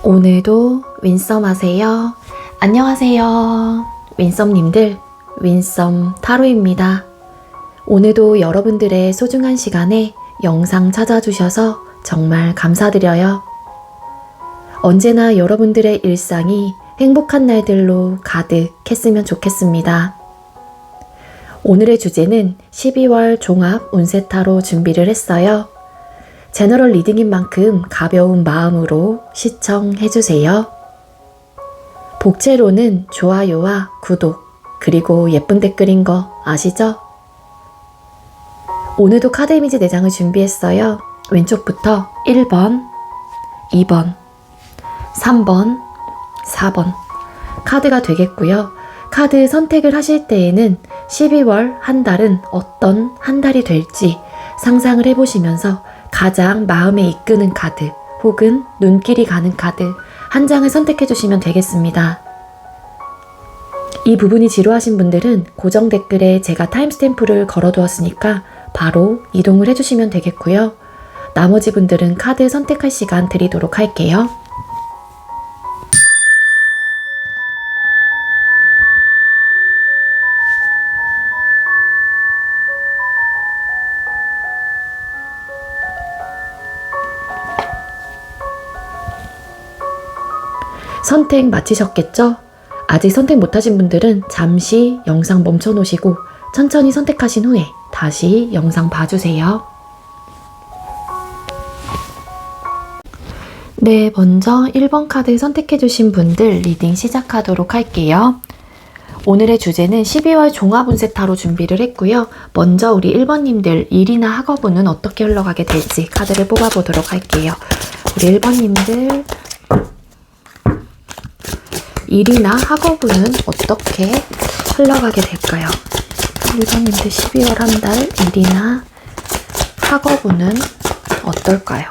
오늘도 윈썸 하세요. 안녕하세요. 윈썸님들, 윈썸 타로입니다. 오늘도 여러분들의 소중한 시간에 영상 찾아주셔서 정말 감사드려요. 언제나 여러분들의 일상이 행복한 날들로 가득했으면 좋겠습니다. 오늘의 주제는 12월 종합 운세 타로 준비를 했어요. 제너럴 리딩인 만큼 가벼운 마음으로 시청해주세요. 복채로는 좋아요와 구독, 그리고 예쁜 댓글인 거 아시죠? 오늘도 카드 이미지 4장을 준비했어요. 왼쪽부터 1번, 2번, 3번, 4번 카드가 되겠고요. 카드 선택을 하실 때에는 12월 한 달은 어떤 한 달이 될지 상상을 해보시면서 가장 마음에 이끄는 카드 혹은 눈길이 가는 카드 한 장을 선택해 주시면 되겠습니다. 이 부분이 지루하신 분들은 고정 댓글에 제가 타임스탬프를 걸어 두었으니까 바로 이동을 해주시면 되겠고요. 나머지 분들은 카드 선택할 시간 드리도록 할게요. 선택 마치셨겠죠? 아직 선택 못하신 분들은 잠시 영상 멈춰 놓으시고 천천히 선택하신 후에 다시 영상 봐주세요. 네, 먼저 1번 카드 선택해주신 분들 리딩 시작하도록 할게요. 오늘의 주제는 12월 종합운세 타로 준비를 했고요. 먼저 우리 1번님들 일이나 학업운은 어떻게 흘러가게 될지 카드를 뽑아보도록 할게요. 우리 1번님들 일이나 학업운은 어떻게 흘러가게 될까요? 1번님들 12월 한 달 일이나 학업운은 어떨까요?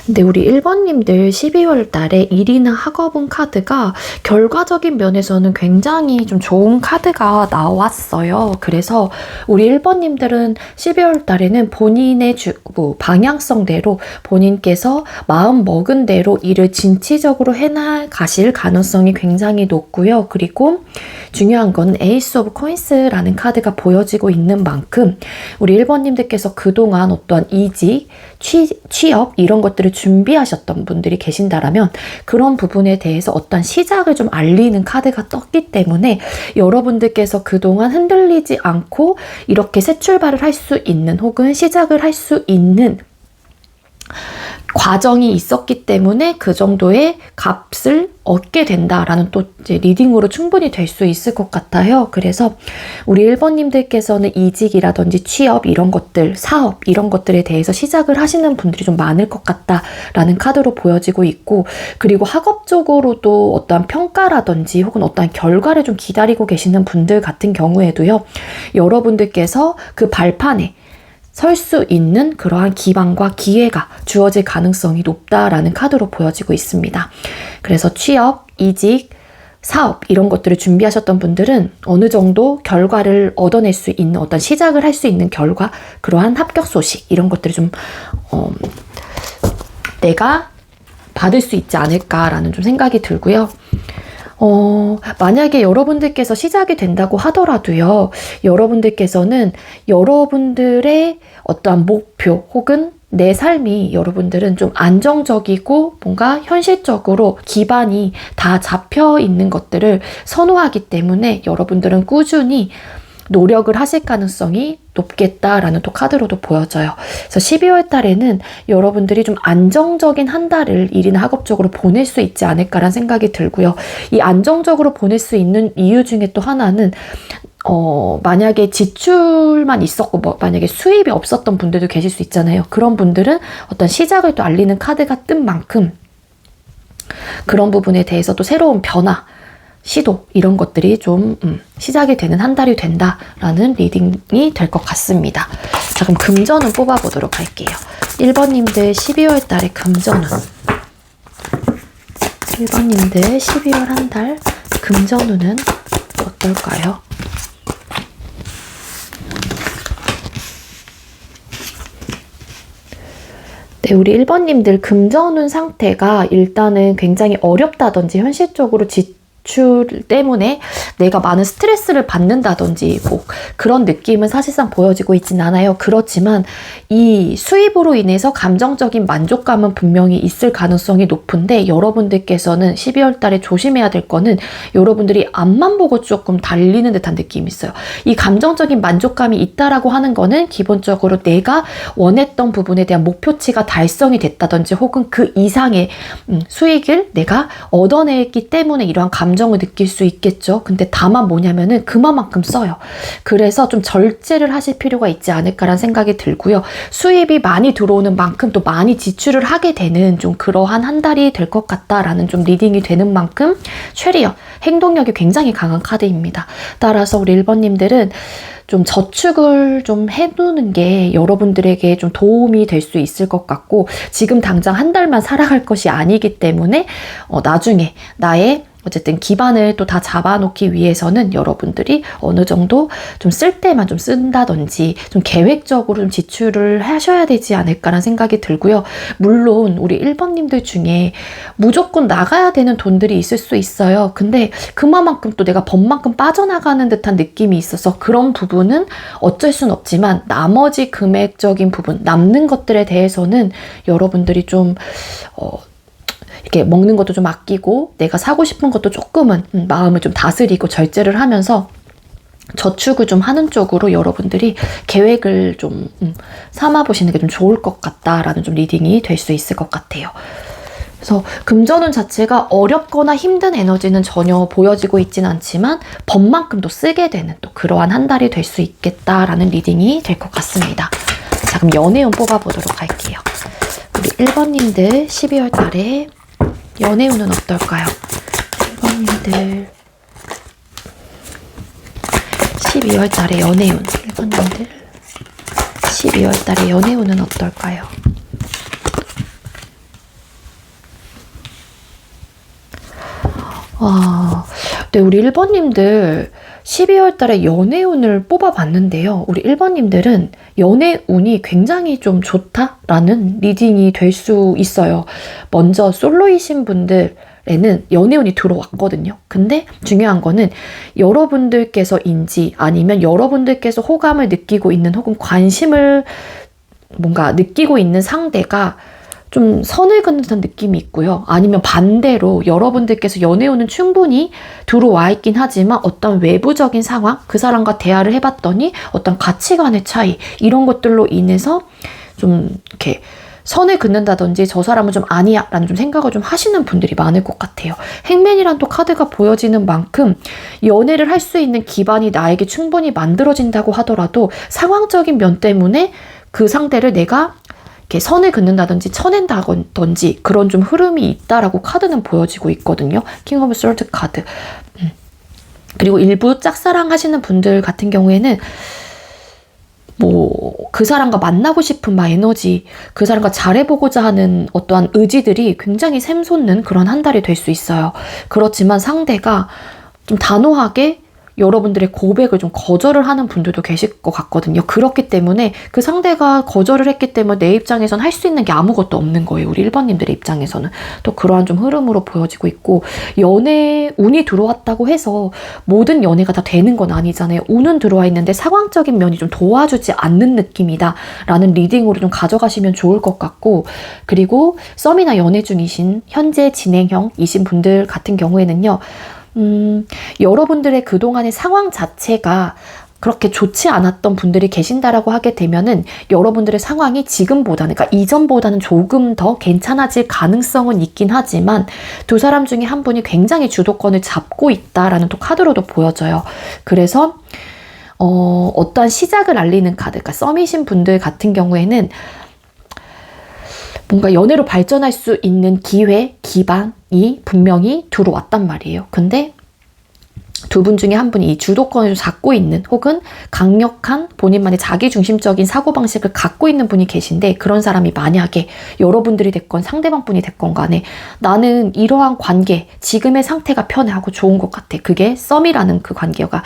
근데 우리 1번님들 12월 달에 일이나 학업운 카드가 결과적인 면에서는 굉장히 좀 좋은 카드가 나왔어요. 그래서 우리 1번님들은 12월 달에는 본인의 방향성대로 본인께서 마음 먹은 대로 일을 진취적으로 해나가실 가능성이 굉장히 높고요. 그리고 중요한 건 에이스 오브 코인스라는 카드가 보여지고 있는 만큼 우리 1번님들께서 그동안 어떠한 이직, 취업 이런 것들을 준비하셨던 분들이 계신다라면 그런 부분에 대해서 어떤 시작을 좀 알리는 카드가 떴기 때문에 여러분들께서 그동안 흔들리지 않고 이렇게 새 출발을 할 수 있는 혹은 시작을 할 수 있는 과정이 있었기 때문에 그 정도의 값을 얻게 된다라는 또 이제 리딩으로 충분히 될 수 있을 것 같아요. 그래서 우리 1번님들께서는 이직이라든지 취업 이런 것들, 사업 이런 것들에 대해서 시작을 하시는 분들이 좀 많을 것 같다라는 카드로 보여지고 있고, 그리고 학업적으로도 어떠한 평가라든지 혹은 어떠한 결과를 좀 기다리고 계시는 분들 같은 경우에도요. 여러분들께서 그 발판에 설 수 있는 그러한 기반과 기회가 주어질 가능성이 높다라는 카드로 보여지고 있습니다. 그래서 취업, 이직, 사업 이런 것들을 준비하셨던 분들은 어느 정도 결과를 얻어낼 수 있는 어떤 시작을 할 수 있는 결과, 그러한 합격 소식 이런 것들을 좀 내가 받을 수 있지 않을까라는 좀 생각이 들고요. 만약에 여러분들께서 시작이 된다고 하더라도요, 여러분들께서는 여러분들의 어떠한 목표 혹은 내 삶이 여러분들은 좀 안정적이고 뭔가 현실적으로 기반이 다 잡혀 있는 것들을 선호하기 때문에 여러분들은 꾸준히 노력을 하실 가능성이 높겠다라는 또 카드로도 보여져요. 그래서 12월 달에는 여러분들이 좀 안정적인 한 달을 일이나 학업적으로 보낼 수 있지 않을까라는 생각이 들고요. 이 안정적으로 보낼 수 있는 이유 중에 또 하나는 만약에 지출만 있었고 만약에 수입이 없었던 분들도 계실 수 있잖아요. 그런 분들은 어떤 시작을 또 알리는 카드가 뜬 만큼 그런 부분에 대해서 또 새로운 변화, 시도 이런 것들이 좀 시작이 되는 한 달이 된다라는 리딩이 될 것 같습니다. 자, 그럼 금전운 뽑아보도록 할게요. 1번님들 12월 달에 금전운 1번님들 12월 한 달 금전운은 어떨까요? 네, 우리 1번님들 금전운 상태가 일단은 굉장히 어렵다든지 현실적으로 지출 때문에 내가 많은 스트레스를 받는다든지 뭐 그런 느낌은 사실상 보여지고 있진 않아요. 그렇지만 이 수입으로 인해서 감정적인 만족감은 분명히 있을 가능성이 높은데 여러분들께서는 12월 달에 조심해야 될 거는 여러분들이 앞만 보고 조금 달리는 듯한 느낌이 있어요. 이 감정적인 만족감이 있다라고 하는 거는 기본적으로 내가 원했던 부분에 대한 목표치가 달성이 됐다든지 혹은 그 이상의 수익을 내가 얻어냈기 때문에 이러한 감정을 느낄 수 있겠죠. 근데 다만 뭐냐면은 그만큼 써요. 그래서 좀 절제를 하실 필요가 있지 않을까라는 생각이 들고요. 수입이 많이 들어오는 만큼 또 많이 지출을 하게 되는 좀 그러한 한 달이 될 것 같다라는 좀 리딩이 되는 만큼 쉐리어, 행동력이 굉장히 강한 카드입니다. 따라서 우리 1번님들은 좀 저축을 좀 해두는 게 여러분들에게 좀 도움이 될 수 있을 것 같고 지금 당장 한 달만 살아갈 것이 아니기 때문에 나중에 나의 어쨌든 기반을 또 다 잡아놓기 위해서는 여러분들이 어느 정도 좀 쓸 때만 좀 쓴다든지 좀 계획적으로 좀 지출을 하셔야 되지 않을까라는 생각이 들고요. 물론 우리 1번님들 중에 무조건 나가야 되는 돈들이 있을 수 있어요. 근데 그만큼 또 내가 번만큼 빠져나가는 듯한 느낌이 있어서 그런 부분은 어쩔 순 없지만 나머지 금액적인 부분, 남는 것들에 대해서는 여러분들이 좀 이렇게 먹는 것도 좀 아끼고 내가 사고 싶은 것도 조금은 마음을 좀 다스리고 절제를 하면서 저축을 좀 하는 쪽으로 여러분들이 계획을 좀 삼아보시는 게 좀 좋을 것 같다라는 좀 리딩이 될 수 있을 것 같아요. 그래서 금전운 자체가 어렵거나 힘든 에너지는 전혀 보여지고 있진 않지만 번만큼도 쓰게 되는 또 그러한 한 달이 될 수 있겠다라는 리딩이 될 것 같습니다. 자, 그럼 연애운 뽑아보도록 할게요. 우리 1번님들 12월 달에 연애운은 어떨까요? 1번님들 12월 달에 연애운 1번님들 12월 달에 연애운은 어떨까요? 네, 우리 1번님들 12월 달에 연애운을 뽑아봤는데요. 우리 1번님들은 연애운이 굉장히 좀 좋다라는 리딩이 될 수 있어요. 먼저 솔로이신 분들에는 연애운이 들어왔거든요. 근데 중요한 거는 여러분들께서인지 아니면 여러분들께서 호감을 느끼고 있는 혹은 관심을 뭔가 느끼고 있는 상대가 좀 선을 긋는 듯한 느낌이 있고요. 아니면 반대로 여러분들께서 연애운은 충분히 들어와 있긴 하지만 어떤 외부적인 상황, 그 사람과 대화를 해봤더니 어떤 가치관의 차이 이런 것들로 인해서 좀 이렇게 선을 긋는다든지 저 사람은 좀 아니야 라는 좀 생각을 좀 하시는 분들이 많을 것 같아요. 행맨이란 또 카드가 보여지는 만큼 연애를 할 수 있는 기반이 나에게 충분히 만들어진다고 하더라도 상황적인 면 때문에 그 상대를 내가 이렇게 선을 긋는다든지 쳐낸다든지 그런 좀 흐름이 있다라고 카드는 보여지고 있거든요. 킹 오브 솔드 카드. 그리고 일부 짝사랑 하시는 분들 같은 경우에는 뭐 그 사람과 만나고 싶은 막 에너지, 그 사람과 잘해보고자 하는 어떠한 의지들이 굉장히 샘솟는 그런 한 달이 될 수 있어요. 그렇지만 상대가 좀 단호하게 여러분들의 고백을 좀 거절을 하는 분들도 계실 것 같거든요. 그렇기 때문에 그 상대가 거절을 했기 때문에 내 입장에선 할 수 있는 게 아무것도 없는 거예요. 우리 1번님들의 입장에서는. 또 그러한 좀 흐름으로 보여지고 있고 연애 운이 들어왔다고 해서 모든 연애가 다 되는 건 아니잖아요. 운은 들어와 있는데 상황적인 면이 좀 도와주지 않는 느낌이다 라는 리딩으로 좀 가져가시면 좋을 것 같고 그리고 썸이나 연애 중이신 현재 진행형이신 분들 같은 경우에는요. 여러분들의 그동안의 상황 자체가 그렇게 좋지 않았던 분들이 계신다라고 하게 되면은 여러분들의 상황이 지금보다는, 그러니까 이전보다는 조금 더 괜찮아질 가능성은 있긴 하지만 두 사람 중에 한 분이 굉장히 주도권을 잡고 있다라는 또 카드로도 보여져요. 그래서 어떠한 시작을 알리는 카드, 그러니까 썸이신 분들 같은 경우에는 뭔가 연애로 발전할 수 있는 기회, 기반이 분명히 들어왔단 말이에요. 근데 두 분 중에 한 분이 이 주도권을 잡고 있는 혹은 강력한 본인만의 자기중심적인 사고방식을 갖고 있는 분이 계신데, 그런 사람이 만약에 여러분들이 됐건 상대방 분이 됐건 간에 나는 이러한 관계, 지금의 상태가 편하고 좋은 것 같아. 그게 썸이라는 그 관계가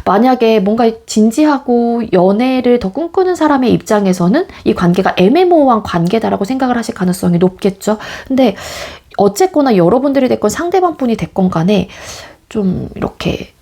만약에 뭔가 진지하고 연애를 더 꿈꾸는 사람의 입장에서는 이 관계가 애매모호한 관계다라고 생각을 하실 가능성이 높겠죠. 근데 어쨌거나 여러분들이 됐건 상대방 분이 됐건 간에 좀 이렇게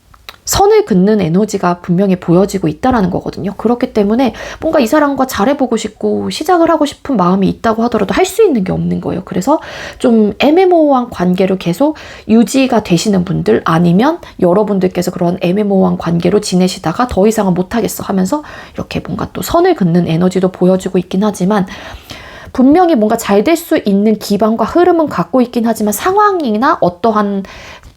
선을 긋는 에너지가 분명히 보여지고 있다라는 거거든요. 그렇기 때문에 뭔가 이 사람과 잘해보고 싶고 시작을 하고 싶은 마음이 있다고 하더라도 할 수 있는 게 없는 거예요. 그래서 좀 애매모호한 관계로 계속 유지가 되시는 분들, 아니면 여러분들께서 그런 애매모호한 관계로 지내시다가 더 이상은 못하겠어 하면서 이렇게 뭔가 또 선을 긋는 에너지도 보여지고 있긴 하지만, 분명히 뭔가 잘 될 수 있는 기반과 흐름은 갖고 있긴 하지만 상황이나 어떠한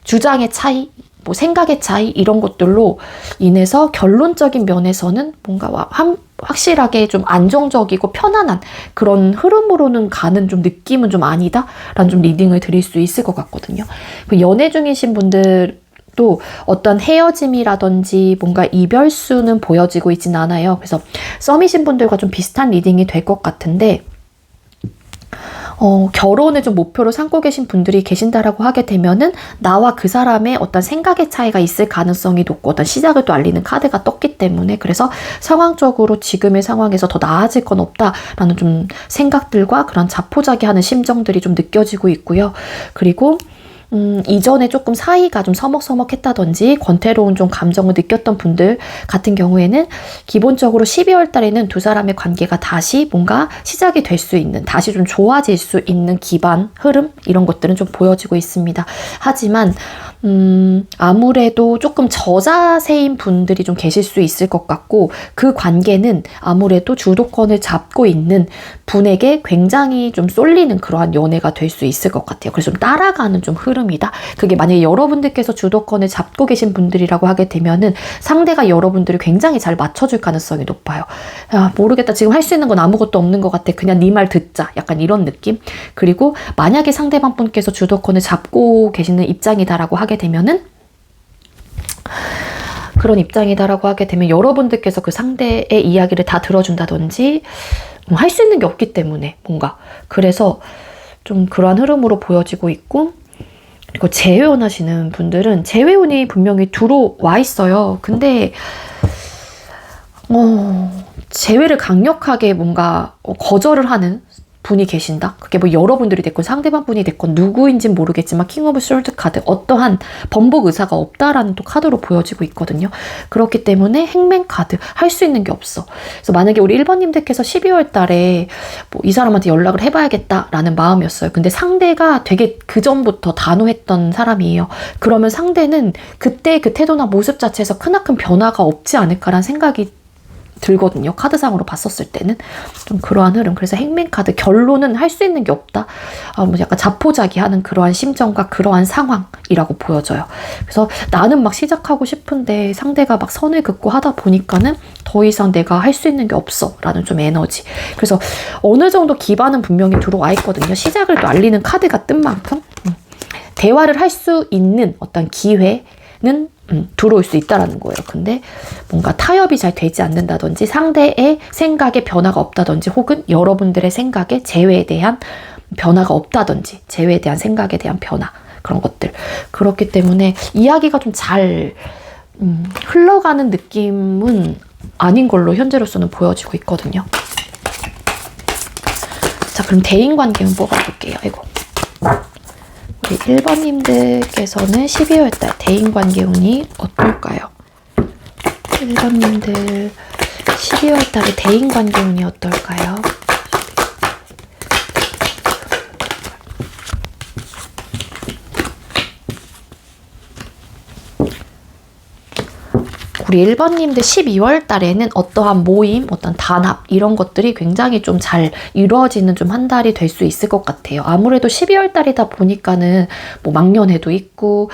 주장의 차이, 뭐 생각의 차이, 이런 것들로 인해서 결론적인 면에서는 뭔가 확실하게 좀 안정적이고 편안한 그런 흐름으로는 가는 좀 느낌은 좀 아니다 라는 좀 리딩을 드릴 수 있을 것 같거든요. 연애 중이신 분들 또 어떤 헤어짐이라든지 뭔가 이별수는 보여지고 있진 않아요. 그래서 썸이신 분들과 좀 비슷한 리딩이 될 것 같은데, 결혼을 좀 목표로 삼고 계신 분들이 계신다라고 하게 되면은 나와 그 사람의 어떤 생각의 차이가 있을 가능성이 높고 어떤 시작을 또 알리는 카드가 떴기 때문에, 그래서 상황적으로 지금의 상황에서 더 나아질 건 없다라는 좀 생각들과 그런 자포자기하는 심정들이 좀 느껴지고 있고요. 그리고 이전에 조금 사이가 좀 서먹서먹했다든지 권태로운 좀 감정을 느꼈던 분들 같은 경우에는 기본적으로 12월 달에는 두 사람의 관계가 다시 뭔가 시작이 될 수 있는, 다시 좀 좋아질 수 있는 기반, 흐름, 이런 것들은 좀 보여지고 있습니다. 하지만 아무래도 조금 저자세인 분들이 좀 계실 수 있을 것 같고, 그 관계는 아무래도 주도권을 잡고 있는 분에게 굉장히 좀 쏠리는 그러한 연애가 될 수 있을 것 같아요. 그래서 좀 따라가는 좀 흐름이다. 그게 만약에 여러분들께서 주도권을 잡고 계신 분들이라고 하게 되면은 상대가 여러분들을 굉장히 잘 맞춰줄 가능성이 높아요. 야, 모르겠다. 지금 할 수 있는 건 아무것도 없는 것 같아. 그냥 네 말 듣자. 약간 이런 느낌. 그리고 만약에 상대방 분께서 주도권을 잡고 계시는 입장이다라고 하게 되면은, 그런 입장이다라고 하게 되면 여러분들께서 그 상대의 이야기를 다 들어준다든지 할 수 있는 게 없기 때문에 뭔가, 그래서 좀 그러한 흐름으로 보여지고 있고, 그리고 재회원 하시는 분들은 재회원이 분명히 들어와 있어요. 근데 재회를 강력하게 뭔가 거절을 하는 분이 계신다? 그게 뭐 여러분들이 됐건 상대방 분이 됐건 누구인진 모르겠지만 킹 오브 솔드 카드, 어떠한 번복 의사가 없다라는 또 카드로 보여지고 있거든요. 그렇기 때문에 행맨 카드, 할 수 있는 게 없어. 그래서 만약에 우리 1번님들께서 12월 달에 뭐 이 사람한테 연락을 해봐야겠다라는 마음이었어요. 근데 상대가 되게 그전부터 단호했던 사람이에요. 그러면 상대는 그때 그 태도나 모습 자체에서 크나큰 변화가 없지 않을까라는 생각이 들거든요. 카드상으로 봤었을 때는 좀 그러한 흐름. 그래서 행맨 카드, 결론은 할 수 있는 게 없다. 뭐 약간 자포자기하는 그러한 심정과 그러한 상황이라고 보여져요. 그래서 나는 막 시작하고 싶은데 상대가 막 선을 긋고 하다 보니까는 더 이상 내가 할 수 있는 게 없어 라는 좀 에너지. 그래서 어느 정도 기반은 분명히 들어와 있거든요. 시작을 또 알리는 카드가 뜬 만큼 대화를 할 수 있는 어떤 기회는 들어올 수 있다라는 거예요. 근데 뭔가 타협이 잘 되지 않는다든지 상대의 생각에 변화가 없다든지 혹은 여러분들의 생각에 재회에 대한 변화가 없다든지 재회에 대한 생각에 대한 변화, 그런 것들. 그렇기 때문에 이야기가 좀 잘 흘러가는 느낌은 아닌 걸로 현재로서는 보여지고 있거든요. 자, 그럼 대인관계운 뽑아볼게요. 아이고. 우리 1번님들께서는 12월달 대인관계 운이 어떨까요? 1번님들 12월달에 대인관계 운이 어떨까요? 우리 1번님들 12월 달에는 어떠한 모임, 어떤 단합 이런 것들이 굉장히 좀 잘 이루어지는 좀 한 달이 될 수 있을 것 같아요. 아무래도 12월 달이다 보니까는 뭐 막년회도 있고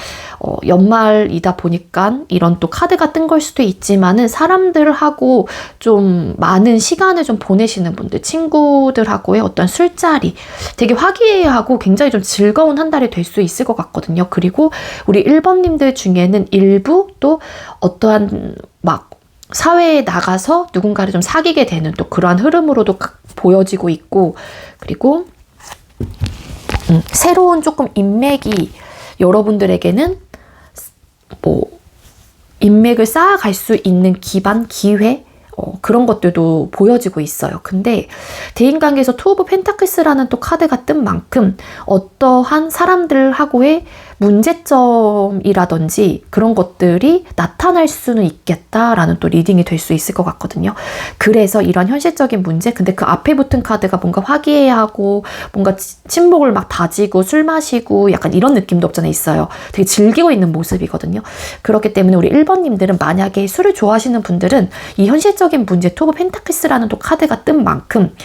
연말이다 보니까 이런 또 카드가 뜬 걸 수도 있지만은 사람들하고 좀 많은 시간을 좀 보내시는 분들, 친구들하고의 어떤 술자리 되게 화기애애하고 굉장히 좀 즐거운 한 달이 될 수 있을 것 같거든요. 그리고 우리 1번님들 중에는 일부 또 어떠한 막 사회에 나가서 누군가를 좀 사귀게 되는 또 그러한 흐름으로도 보여지고 있고, 그리고 새로운 조금 인맥이 여러분들에게는 뭐 인맥을 쌓아갈 수 있는 기반, 기회 그런 것들도 보여지고 있어요. 근데 대인관계에서 투 오브 펜타클스라는 또 카드가 뜬 만큼 어떠한 사람들하고의 문제점이라든지 그런 것들이 나타날 수는 있겠다라는 또 리딩이 될 수 있을 것 같거든요. 그래서 이런 현실적인 문제, 근데 그 앞에 붙은 카드가 뭔가 화기애애하고 뭔가 친목을 막 다지고 술 마시고 약간 이런 느낌도 없잖아요. 있어요. 되게 즐기고 있는 모습이거든요. 그렇기 때문에 우리 1번님들은 만약에 술을 좋아하시는 분들은 이 현실적인 문제, 투 오브 펜타클스라는 또 카드가 뜬 만큼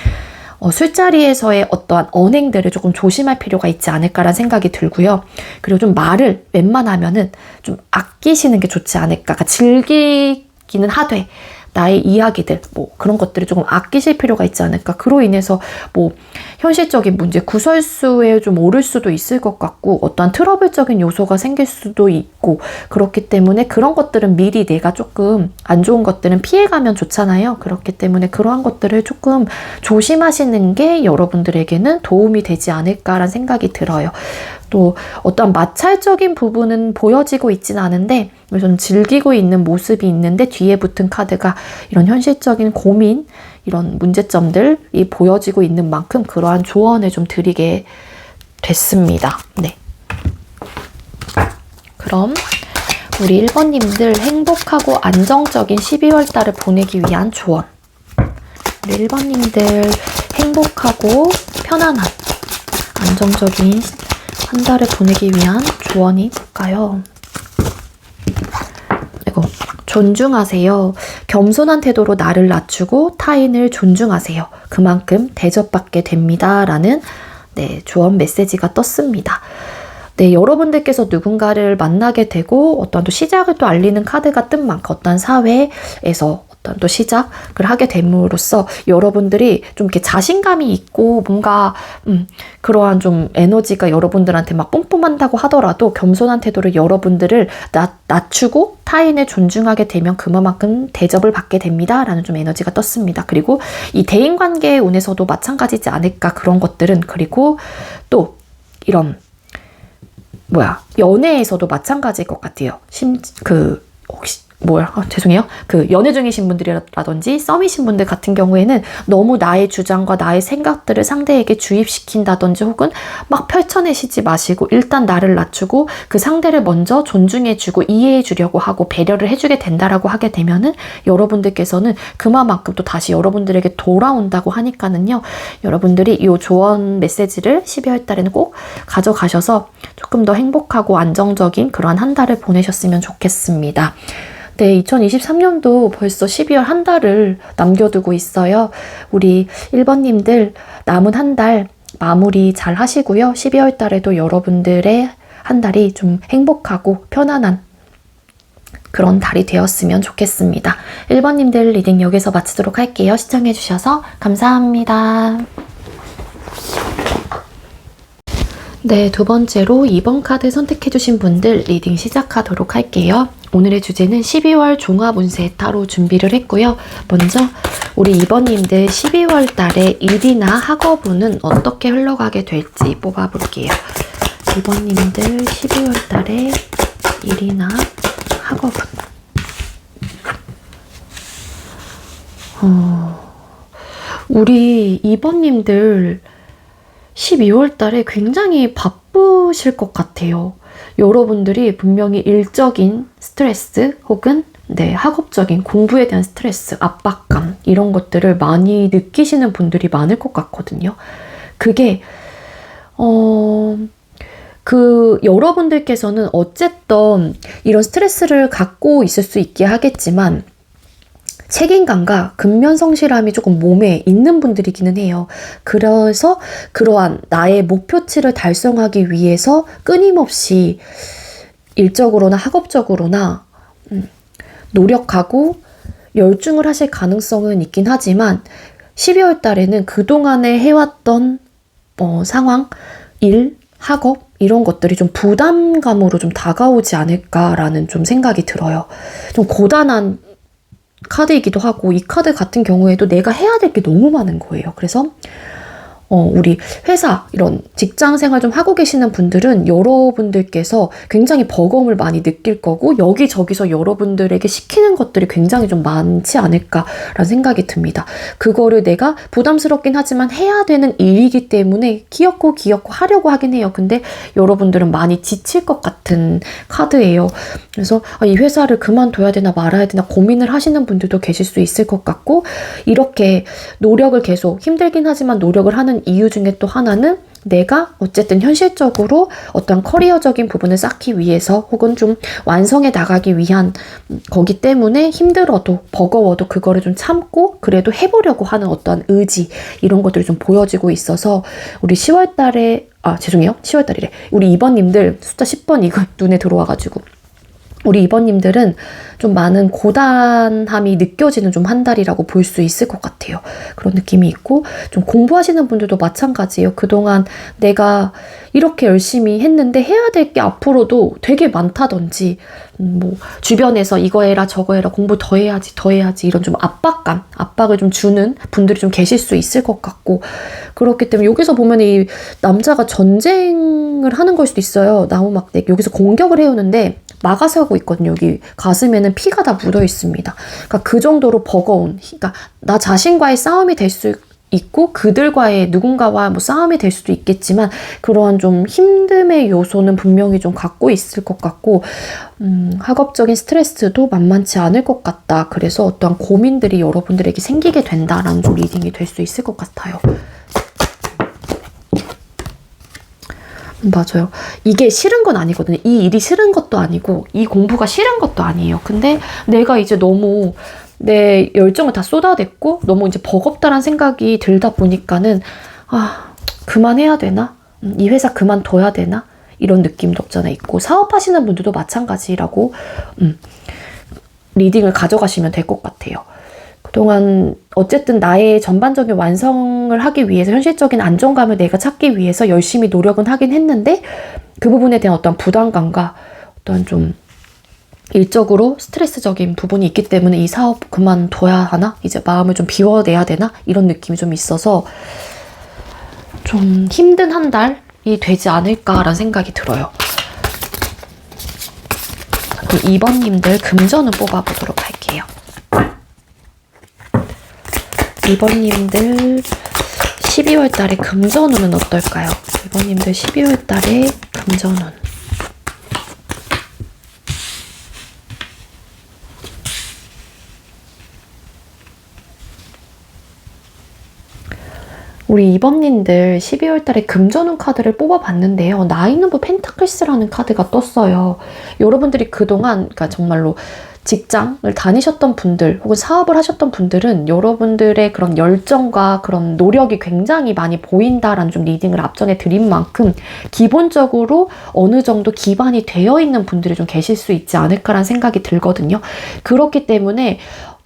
술자리에서의 어떠한 언행들을 조금 조심할 필요가 있지 않을까라는 생각이 들고요. 그리고 좀 말을 웬만하면은 좀 아끼시는 게 좋지 않을까. 그러니까 즐기기는 하되 나의 이야기들 뭐 그런 것들을 조금 아끼실 필요가 있지 않을까. 그로 인해서 뭐 현실적인 문제, 구설수에 좀 오를 수도 있을 것 같고 어떠한 트러블적인 요소가 생길 수도 있고, 그렇기 때문에 그런 것들은 미리 내가 조금 안 좋은 것들은 피해가면 좋잖아요. 그렇기 때문에 그러한 것들을 조금 조심하시는 게 여러분들에게는 도움이 되지 않을까라는 생각이 들어요. 또 어떤 마찰적인 부분은 보여지고 있진 않은데 좀 즐기고 있는 모습이 있는데 뒤에 붙은 카드가 이런 현실적인 고민, 이런 문제점들이 보여지고 있는 만큼 그러한 조언을 좀 드리게 됐습니다. 네. 그럼 우리 1번님들 행복하고 안정적인 12월 달을 보내기 위한 조언. 우리 1번님들 행복하고 편안한 안정적인 한 달을 보내기 위한 조언이 뭘까요? 이거 존중하세요. 겸손한 태도로 나를 낮추고 타인을 존중하세요. 그만큼 대접받게 됩니다. 라는 조언 메시지가 떴습니다. 네, 여러분들께서 누군가를 만나게 되고 어떤 또 시작을 또 알리는 카드가 뜬 만큼 어떤 사회에서 어떤 또 시작을 하게 됨으로써 여러분들이 좀 이렇게 자신감이 있고 뭔가 그러한 좀 에너지가 여러분들한테 막 뿜뿜한다고 하더라도 겸손한 태도로 여러분들을 낮추고 타인을 존중하게 되면 그만큼 대접을 받게 됩니다. 라는 좀 에너지가 떴습니다. 그리고 이 대인관계의 운에서도 마찬가지지 않을까 그런 것들은, 그리고 또 이런 연애에서도 마찬가지일 것 같아요. 죄송해요. 연애 중이신 분들이라든지 썸이신 분들 같은 경우에는 너무 나의 주장과 나의 생각들을 상대에게 주입시킨다든지 혹은 막 펼쳐내시지 마시고 일단 나를 낮추고 그 상대를 먼저 존중해주고 이해해주려고 하고 배려를 해주게 된다라고 하게 되면은 여러분들께서는 그만큼 또 다시 여러분들에게 돌아온다고 하니까는요. 여러분들이 이 조언 메시지를 12월 달에는 꼭 가져가셔서 조금 더 행복하고 안정적인 그러한 한 달을 보내셨으면 좋겠습니다. 네, 2023년도 벌써 12월 한 달을 남겨두고 있어요. 우리 1번님들 남은 한 달 마무리 잘 하시고요. 12월 달에도 여러분들의 한 달이 좀 행복하고 편안한 그런 달이 되었으면 좋겠습니다. 1번님들 리딩 여기서 마치도록 할게요. 시청해주셔서 감사합니다. 네, 두 번째로 2번 카드 선택해주신 분들 리딩 시작하도록 할게요. 오늘의 주제는 12월 종합운세 타로 준비를 했고요. 먼저 우리 2번님들 12월 달에 일이나 학업운은 어떻게 흘러가게 될지 뽑아볼게요. 2번님들 12월 달에 일이나 학업운. 우리 2번님들 12월 달에 굉장히 바쁘실 것 같아요. 여러분들이 분명히 일적인 스트레스 혹은 학업적인 공부에 대한 스트레스, 압박감 이런 것들을 많이 느끼시는 분들이 많을 것 같거든요. 그게 여러분들께서는 어쨌든 이런 스트레스를 갖고 있을 수 있게 하겠지만 책임감과 근면성실함이 조금 몸에 있는 분들이기는 해요. 그래서 그러한 나의 목표치를 달성하기 위해서 끊임없이 일적으로나 학업적으로나 노력하고 열중을 하실 가능성은 있긴 하지만 12월 달에는 그동안에 해왔던 상황, 일, 학업 이런 것들이 좀 부담감으로 좀 다가오지 않을까라는 좀 생각이 들어요. 좀 고단한 카드이기도 하고 이 카드 같은 경우에도 내가 해야 될 게 너무 많은 거예요. 그래서 우리 회사 이런 직장 생활 좀 하고 계시는 분들은 여러분들께서 굉장히 버거움을 많이 느낄 거고 여기저기서 여러분들에게 시키는 것들이 굉장히 좀 많지 않을까라는 생각이 듭니다. 그거를 내가 부담스럽긴 하지만 해야 되는 일이기 때문에 귀엽고 하려고 하긴 해요. 근데 여러분들은 많이 지칠 것 같은 카드예요. 그래서 이 회사를 그만둬야 되나 말아야 되나 고민을 하시는 분들도 계실 수 있을 것 같고 이렇게 노력을 계속 힘들긴 하지만 노력을 하는 이유 중에 또 하나는 내가 어쨌든 현실적으로 어떤 커리어적인 부분을 쌓기 위해서 혹은 좀 완성해 나가기 위한 거기 때문에 힘들어도 버거워도 그거를 좀 참고 그래도 해보려고 하는 어떤 의지 이런 것들이 좀 보여지고 있어서 우리 10월 달에 10월 달이래. 우리 2번님들 숫자 10번 이거 눈에 들어와가지고 우리 2번님들은 좀 많은 고단함이 느껴지는 좀 한 달이라고 볼 수 있을 것 같아요. 그런 느낌이 있고 좀 공부하시는 분들도 마찬가지예요. 그동안 내가 이렇게 열심히 했는데 해야 될 게 앞으로도 되게 많다든지 주변에서 이거 해라 저거 해라 공부 더 해야지 이런 좀 압박을 좀 주는 분들이 좀 계실 수 있을 것 같고 그렇기 때문에 여기서 보면 이 남자가 전쟁을 하는 걸 수도 있어요. 나무막대 여기서 공격을 해오는데 막아서고 있거든요. 여기 가슴에는 피가 다 묻어 있습니다. 그러니까 그 정도로 버거운, 그러니까 나 자신과의 싸움이 될 수 있고 그들과의 누군가와 싸움이 될 수도 있겠지만 그러한 좀 힘듦의 요소는 분명히 좀 갖고 있을 것 같고 학업적인 스트레스도 만만치 않을 것 같다. 그래서 어떠한 고민들이 여러분들에게 생기게 된다라는 좀 리딩이 될 수 있을 것 같아요. 맞아요. 이게 싫은 건 아니거든요. 이 일이 싫은 것도 아니고 이 공부가 싫은 것도 아니에요. 근데 내가 이제 너무 내 열정을 다 쏟아냈고 너무 이제 버겁다란 생각이 들다 보니까는 그만해야 되나? 이 회사 그만둬야 되나? 이런 느낌도 없잖아 있고 사업하시는 분들도 마찬가지라고 리딩을 가져가시면 될 것 같아요. 그동안 어쨌든 나의 전반적인 완성을 하기 위해서 현실적인 안정감을 내가 찾기 위해서 열심히 노력은 하긴 했는데 그 부분에 대한 어떤 부담감과 어떤 좀 일적으로 스트레스적인 부분이 있기 때문에 이 사업 그만둬야 하나? 이제 마음을 좀 비워내야 되나? 이런 느낌이 좀 있어서 좀 힘든 한 달이 되지 않을까라는 생각이 들어요. 2번님들 금전운 뽑아보도록 할게요. 2번님들 12월 달에 금전운은 어떨까요? 2번님들 12월 달에 금전운. 우리 2번님들 12월 달에 금전운 카드를 뽑아봤는데요. 나인 오브 펜타클스라는 카드가 떴어요. 여러분들이 그동안 그러니까 정말로 직장을 다니셨던 분들 혹은 사업을 하셨던 분들은 여러분들의 그런 열정과 그런 노력이 굉장히 많이 보인다라는 좀 리딩을 앞전에 드린 만큼 기본적으로 어느 정도 기반이 되어 있는 분들이 좀 계실 수 있지 않을까라는 생각이 들거든요. 그렇기 때문에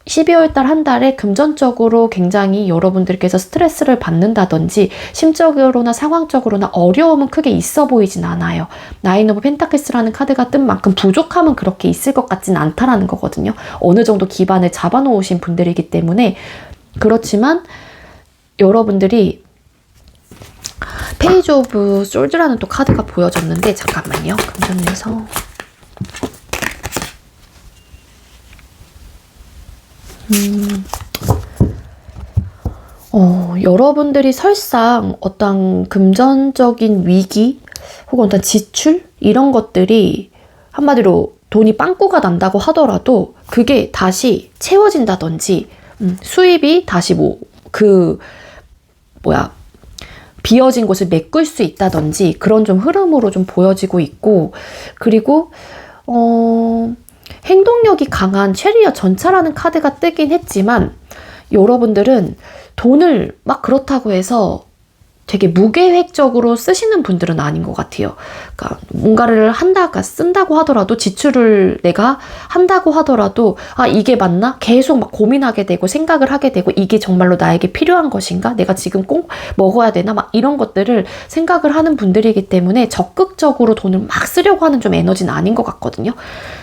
12월 달 한 달에 금전적으로 굉장히 여러분들께서 스트레스를 받는다든지 심적으로나 상황적으로나 어려움은 크게 있어 보이진 않아요. 나인 오브 펜타클스라는 카드가 뜬 만큼 부족함은 그렇게 있을 것 같진 않다라는 거거든요. 어느 정도 기반을 잡아놓으신 분들이기 때문에 그렇지만 여러분들이 페이지 오브 솔즈라는 또 카드가 보여졌는데 잠깐만요. 금전에서 여러분들이 설상 어떤 금전적인 위기 혹은 어떤 지출 이런 것들이 한마디로 돈이 빵꾸가 난다고 하더라도 그게 다시 채워진다든지 수입이 다시 비어진 곳을 메꿀 수 있다든지 그런 좀 흐름으로 좀 보여지고 있고, 그리고 행동력이 강한 체리어 전차라는 카드가 뜨긴 했지만 여러분들은 돈을 막 그렇다고 해서 되게 무계획적으로 쓰시는 분들은 아닌 것 같아요. 그러니까 뭔가를 쓴다고 하더라도, 지출을 내가 한다고 하더라도, 아, 이게 맞나? 계속 막 고민하게 되고 생각을 하게 되고, 이게 정말로 나에게 필요한 것인가? 내가 지금 꼭 먹어야 되나? 막 이런 것들을 생각을 하는 분들이기 때문에 적극적으로 돈을 막 쓰려고 하는 좀 에너지는 아닌 것 같거든요.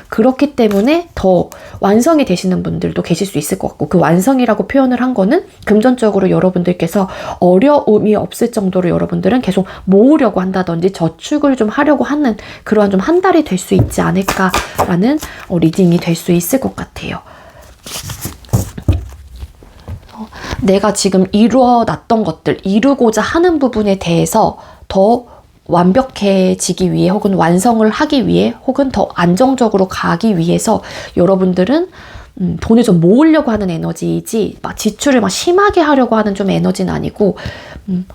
그렇기 때문에 더 완성이 되시는 분들도 계실 수 있을 것 같고, 그 완성이라고 표현을 한 거는 금전적으로 여러분들께서 어려움이 없을 정도로 여러분들은 계속 모으려고 한다든지 저축을 좀 하려고 하는 그러한 좀 한 달이 될 수 있지 않을까라는 리딩이 될 수 있을 것 같아요. 내가 지금 이루어놨던 것들, 이루고자 하는 부분에 대해서 더 완벽해지기 위해, 혹은 완성을 하기 위해, 혹은 더 안정적으로 가기 위해서 여러분들은 돈을 좀 모으려고 하는 에너지이지, 막 지출을 막 심하게 하려고 하는 좀 에너지는 아니고,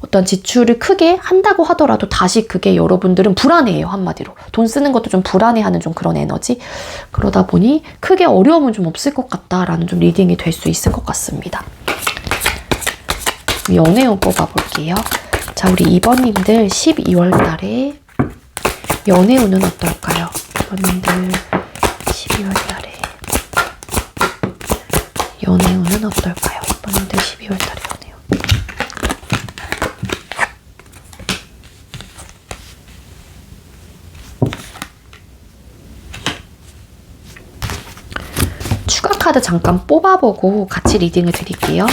어떤 지출을 크게 한다고 하더라도 다시 그게 여러분들은 불안해요. 한마디로 돈 쓰는 것도 좀 불안해하는 좀 그런 에너지. 그러다 보니 크게 어려움은 좀 없을 것 같다라는 좀 리딩이 될 수 있을 것 같습니다. 연애운 뽑아볼게요. 자, 우리 2번님들 12월 달에 연애운은 어떨까요? 2번님들 12월 달에 연애운은 어떨까요? 2번님들 12월 달에 연애운. 추가 카드 잠깐 뽑아보고 같이 리딩을 드릴게요.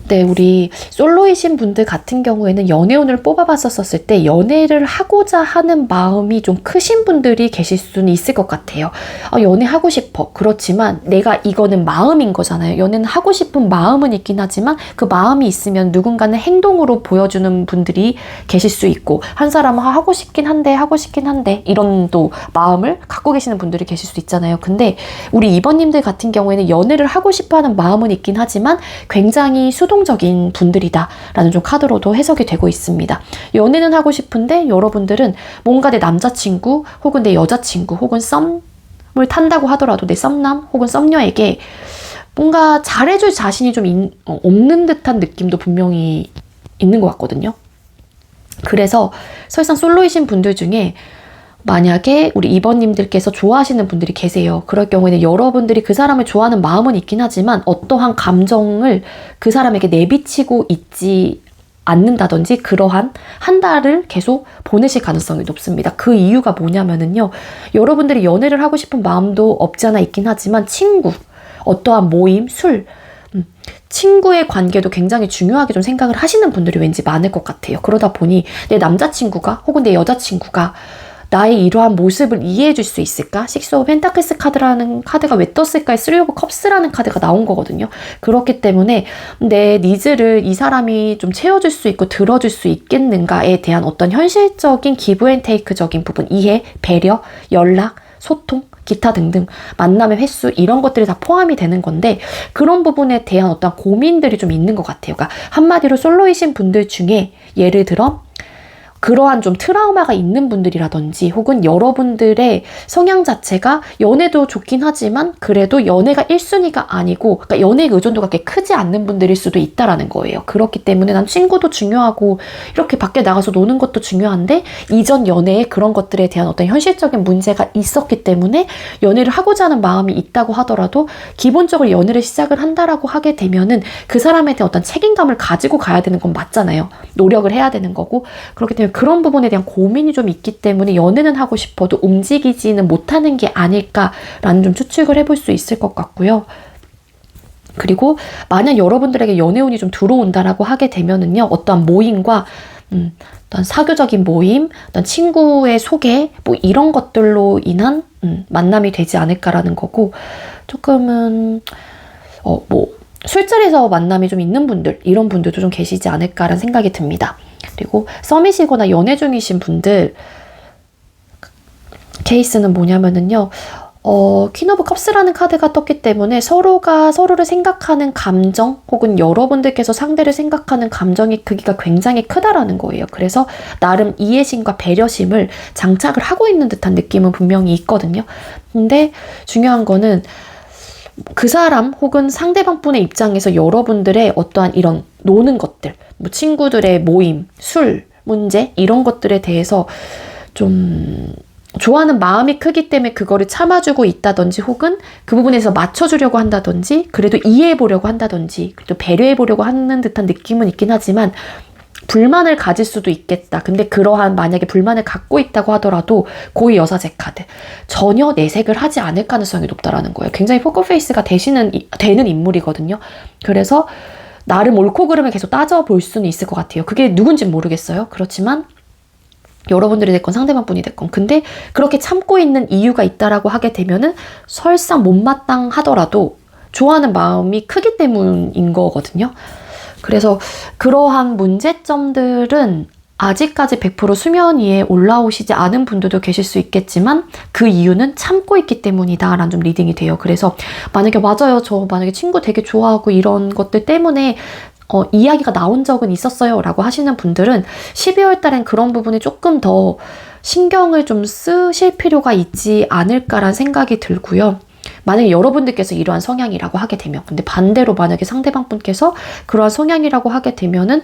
네, 우리 솔로이신 분들 같은 경우에는 연애운을 뽑아봤었을 때 연애를 하고자 하는 마음이 좀 크신 분들이 계실 수는 있을 것 같아요. 연애하고 싶어. 그렇지만 내가 이거는 마음인 거잖아요. 연애는 하고 싶은 마음은 있긴 하지만 그 마음이 있으면 누군가는 행동으로 보여주는 분들이 계실 수 있고, 한 사람은 하고 싶긴 한데 이런 또 마음을 갖고 계시는 분들이 계실 수 있잖아요. 근데 우리 2번님들 같은 경우에는 연애를 하고 싶어 하는 마음은 있긴 하지만 굉장히 수동적인 분들이다 라는 좀 카드로도 해석이 되고 있습니다. 연애는 하고 싶은데 여러분들은 뭔가 내 남자친구 혹은 내 여자친구 혹은 썸을 탄다고 하더라도 내 썸남 혹은 썸녀에게 뭔가 잘해줄 자신이 좀 없는 듯한 느낌도 분명히 있는 것 같거든요. 그래서 설상 솔로이신 분들 중에 만약에 우리 2번님들께서 좋아하시는 분들이 계세요. 그럴 경우에는 여러분들이 그 사람을 좋아하는 마음은 있긴 하지만 어떠한 감정을 그 사람에게 내비치고 있지 않는다든지 그러한 한 달을 계속 보내실 가능성이 높습니다. 그 이유가 뭐냐면은요. 여러분들이 연애를 하고 싶은 마음도 없지 않아 있긴 하지만 친구, 어떠한 모임, 술, 친구의 관계도 굉장히 중요하게 좀 생각을 하시는 분들이 왠지 많을 것 같아요. 그러다 보니 내 남자친구가 혹은 내 여자친구가 나의 이러한 모습을 이해해 줄 수 있을까? 식스 오브 펜타클스 카드라는 카드가 왜 떴을까에 쓰리 오브 컵스라는 카드가 나온 거거든요. 그렇기 때문에 내 니즈를 이 사람이 좀 채워줄 수 있고 들어줄 수 있겠는가에 대한 어떤 현실적인 기브 앤 테이크적인 부분, 이해, 배려, 연락, 소통, 기타 등등 만남의 횟수 이런 것들이 다 포함이 되는 건데 그런 부분에 대한 어떤 고민들이 좀 있는 것 같아요. 그러니까 한마디로 솔로이신 분들 중에 예를 들어 그러한 좀 트라우마가 있는 분들이라든지 혹은 여러분들의 성향 자체가 연애도 좋긴 하지만 그래도 연애가 1순위가 아니고 그러니까 연애의 의존도가 그렇게 크지 않는 분들일 수도 있다라는 거예요. 그렇기 때문에 난 친구도 중요하고 이렇게 밖에 나가서 노는 것도 중요한데 이전 연애에 그런 것들에 대한 어떤 현실적인 문제가 있었기 때문에 연애를 하고자 하는 마음이 있다고 하더라도 기본적으로 연애를 시작을 한다라고 하게 되면은 그 사람에 대한 어떤 책임감을 가지고 가야 되는 건 맞잖아요. 노력을 해야 되는 거고 그렇기 때문에 그런 부분에 대한 고민이 좀 있기 때문에 연애는 하고 싶어도 움직이지는 못하는 게 아닐까라는 좀 추측을 해볼 수 있을 것 같고요. 그리고 만약 여러분들에게 연애운이 좀 들어온다라고 하게 되면은요, 어떠한 모임과 어떤 사교적인 모임, 어떤 친구의 소개, 뭐 이런 것들로 인한 만남이 되지 않을까라는 거고, 조금은 술자리에서 만남이 좀 있는 분들, 이런 분들도 좀 계시지 않을까라는 생각이 듭니다. 그리고 썸이시거나 연애 중이신 분들 케이스는 뭐냐면은요, 퀸 오브 컵스라는 카드가 떴기 때문에 서로가 서로를 생각하는 감정 혹은 여러분들께서 상대를 생각하는 감정의 크기가 굉장히 크다라는 거예요. 그래서 나름 이해심과 배려심을 장착을 하고 있는 듯한 느낌은 분명히 있거든요. 근데 중요한 거는 그 사람 혹은 상대방분의 입장에서 여러분들의 어떠한 이런 노는 것들, 뭐 친구들의 모임, 술, 문제 이런 것들에 대해서 좀 좋아하는 마음이 크기 때문에 그거를 참아주고 있다든지 혹은 그 부분에서 맞춰주려고 한다든지 그래도 이해해보려고 한다든지 그래도 배려해보려고 하는 듯한 느낌은 있긴 하지만 불만을 가질 수도 있겠다. 근데 그러한 만약에 불만을 갖고 있다고 하더라도 고위 여사제 카드 전혀 내색을 하지 않을 가능성이 높다라는 거예요. 굉장히 포커페이스가 되는 인물이거든요. 그래서 나름 옳고 그름을 계속 따져볼 수는 있을 것 같아요. 그게 누군지는 모르겠어요. 그렇지만 여러분들이 됐건 상대방 분이 됐건 근데 그렇게 참고 있는 이유가 있다라고 하게 되면은 설사 못마땅하더라도 좋아하는 마음이 크기 때문인 거거든요. 그래서 그러한 문제점들은 아직까지 100% 수면 위에 올라오시지 않은 분들도 계실 수 있겠지만 그 이유는 참고 있기 때문이다 라는 좀 리딩이 돼요. 그래서 만약에 맞아요. 저 만약에 친구 되게 좋아하고 이런 것들 때문에 이야기가 나온 적은 있었어요 라고 하시는 분들은 12월 달엔 그런 부분에 조금 더 신경을 좀 쓰실 필요가 있지 않을까라는 생각이 들고요. 만약에 여러분들께서 이러한 성향이라고 하게 되면 근데 반대로 만약에 상대방 분께서 그러한 성향이라고 하게 되면은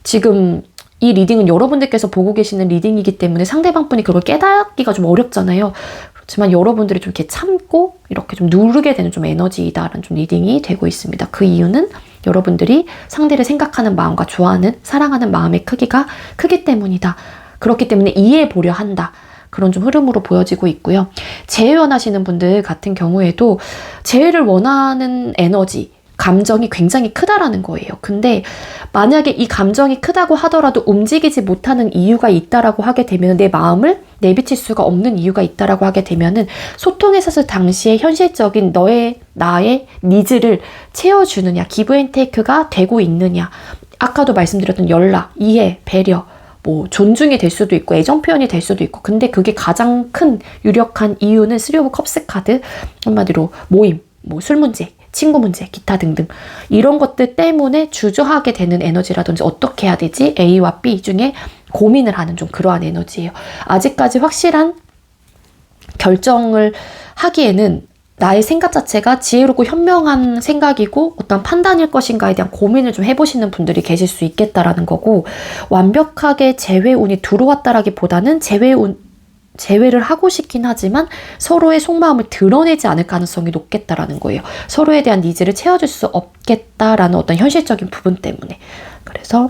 지금 이 리딩은 여러분들께서 보고 계시는 리딩이기 때문에 상대방 분이 그걸 깨닫기가 좀 어렵잖아요. 그렇지만 여러분들이 좀 이렇게 참고 이렇게 좀 누르게 되는 좀 에너지이다라는 좀 리딩이 되고 있습니다. 그 이유는 여러분들이 상대를 생각하는 마음과 좋아하는, 사랑하는 마음의 크기가 크기 때문이다. 그렇기 때문에 이해해 보려 한다. 그런 좀 흐름으로 보여지고 있고요. 재회 원하시는 분들 같은 경우에도 재회를 원하는 에너지, 감정이 굉장히 크다라는 거예요. 근데 만약에 이 감정이 크다고 하더라도 움직이지 못하는 이유가 있다라고 하게 되면 내 마음을 내비칠 수가 없는 이유가 있다라고 하게 되면은 소통에 있어서 당시에 현실적인 나의 니즈를 채워주느냐, 기브 앤 테이크가 되고 있느냐, 아까도 말씀드렸던 연락, 이해, 배려, 뭐 존중이 될 수도 있고 애정 표현이 될 수도 있고 근데 그게 가장 큰 유력한 이유는 3 오브 컵스 카드 한마디로 모임, 뭐 술 문제, 친구 문제, 기타 등등 이런 것들 때문에 주저하게 되는 에너지라든지 어떻게 해야 되지? A와 B 중에 고민을 하는 좀 그러한 에너지예요. 아직까지 확실한 결정을 하기에는 나의 생각 자체가 지혜롭고 현명한 생각이고 어떤 판단일 것인가에 대한 고민을 좀 해보시는 분들이 계실 수 있겠다라는 거고 완벽하게 재회운이 들어왔다라기보다는 재회를 하고 싶긴 하지만 서로의 속마음을 드러내지 않을 가능성이 높겠다라는 거예요. 서로에 대한 니즈를 채워줄 수 없겠다라는 어떤 현실적인 부분 때문에. 그래서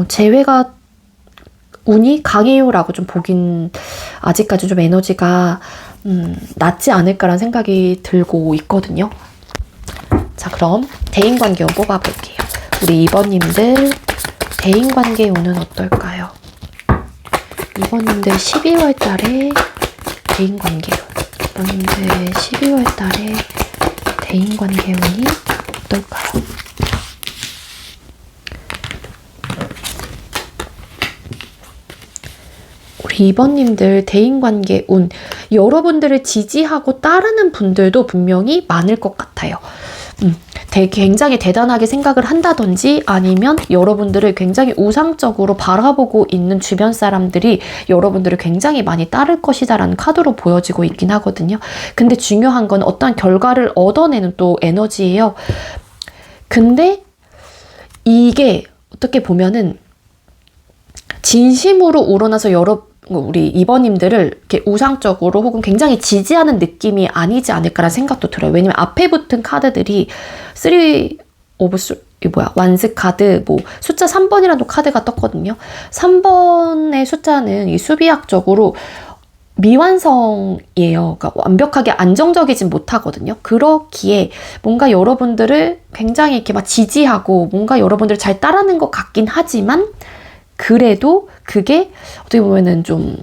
재회가 운이 강해요라고 좀 보긴 아직까지 좀 에너지가 낫지 않을까라는 생각이 들고 있거든요. 자, 그럼 대인관계운 뽑아볼게요. 우리 2번님들 대인관계 운은 어떨까요? 2번님들 12월 달에 대인관계 운. 2번님들 12월 달에 대인관계 운이 어떨까요? 우리 2번님들 대인관계 운. 여러분들을 지지하고 따르는 분들도 분명히 많을 것 같아요. 굉장히 대단하게 생각을 한다든지 아니면 여러분들을 굉장히 우상적으로 바라보고 있는 주변 사람들이 여러분들을 굉장히 많이 따를 것이다라는 카드로 보여지고 있긴 하거든요. 근데 중요한 건 어떠한 결과를 얻어내는 또 에너지예요. 근데 이게 어떻게 보면은 진심으로 우러나서 우리 2번님들을 이렇게 우상적으로 혹은 굉장히 지지하는 느낌이 아니지 않을까라는 생각도 들어요. 왜냐면 앞에 붙은 카드들이 3 오브 완스 카드, 뭐 숫자 3번이라는 카드가 떴거든요. 3번의 숫자는 이 수비학적으로 미완성이에요. 그러니까 완벽하게 안정적이진 못하거든요. 그렇기에 뭔가 여러분들을 굉장히 이렇게 막 지지하고 뭔가 여러분들을 잘 따르는 것 같긴 하지만 그래도 그게 어떻게 보면은 좀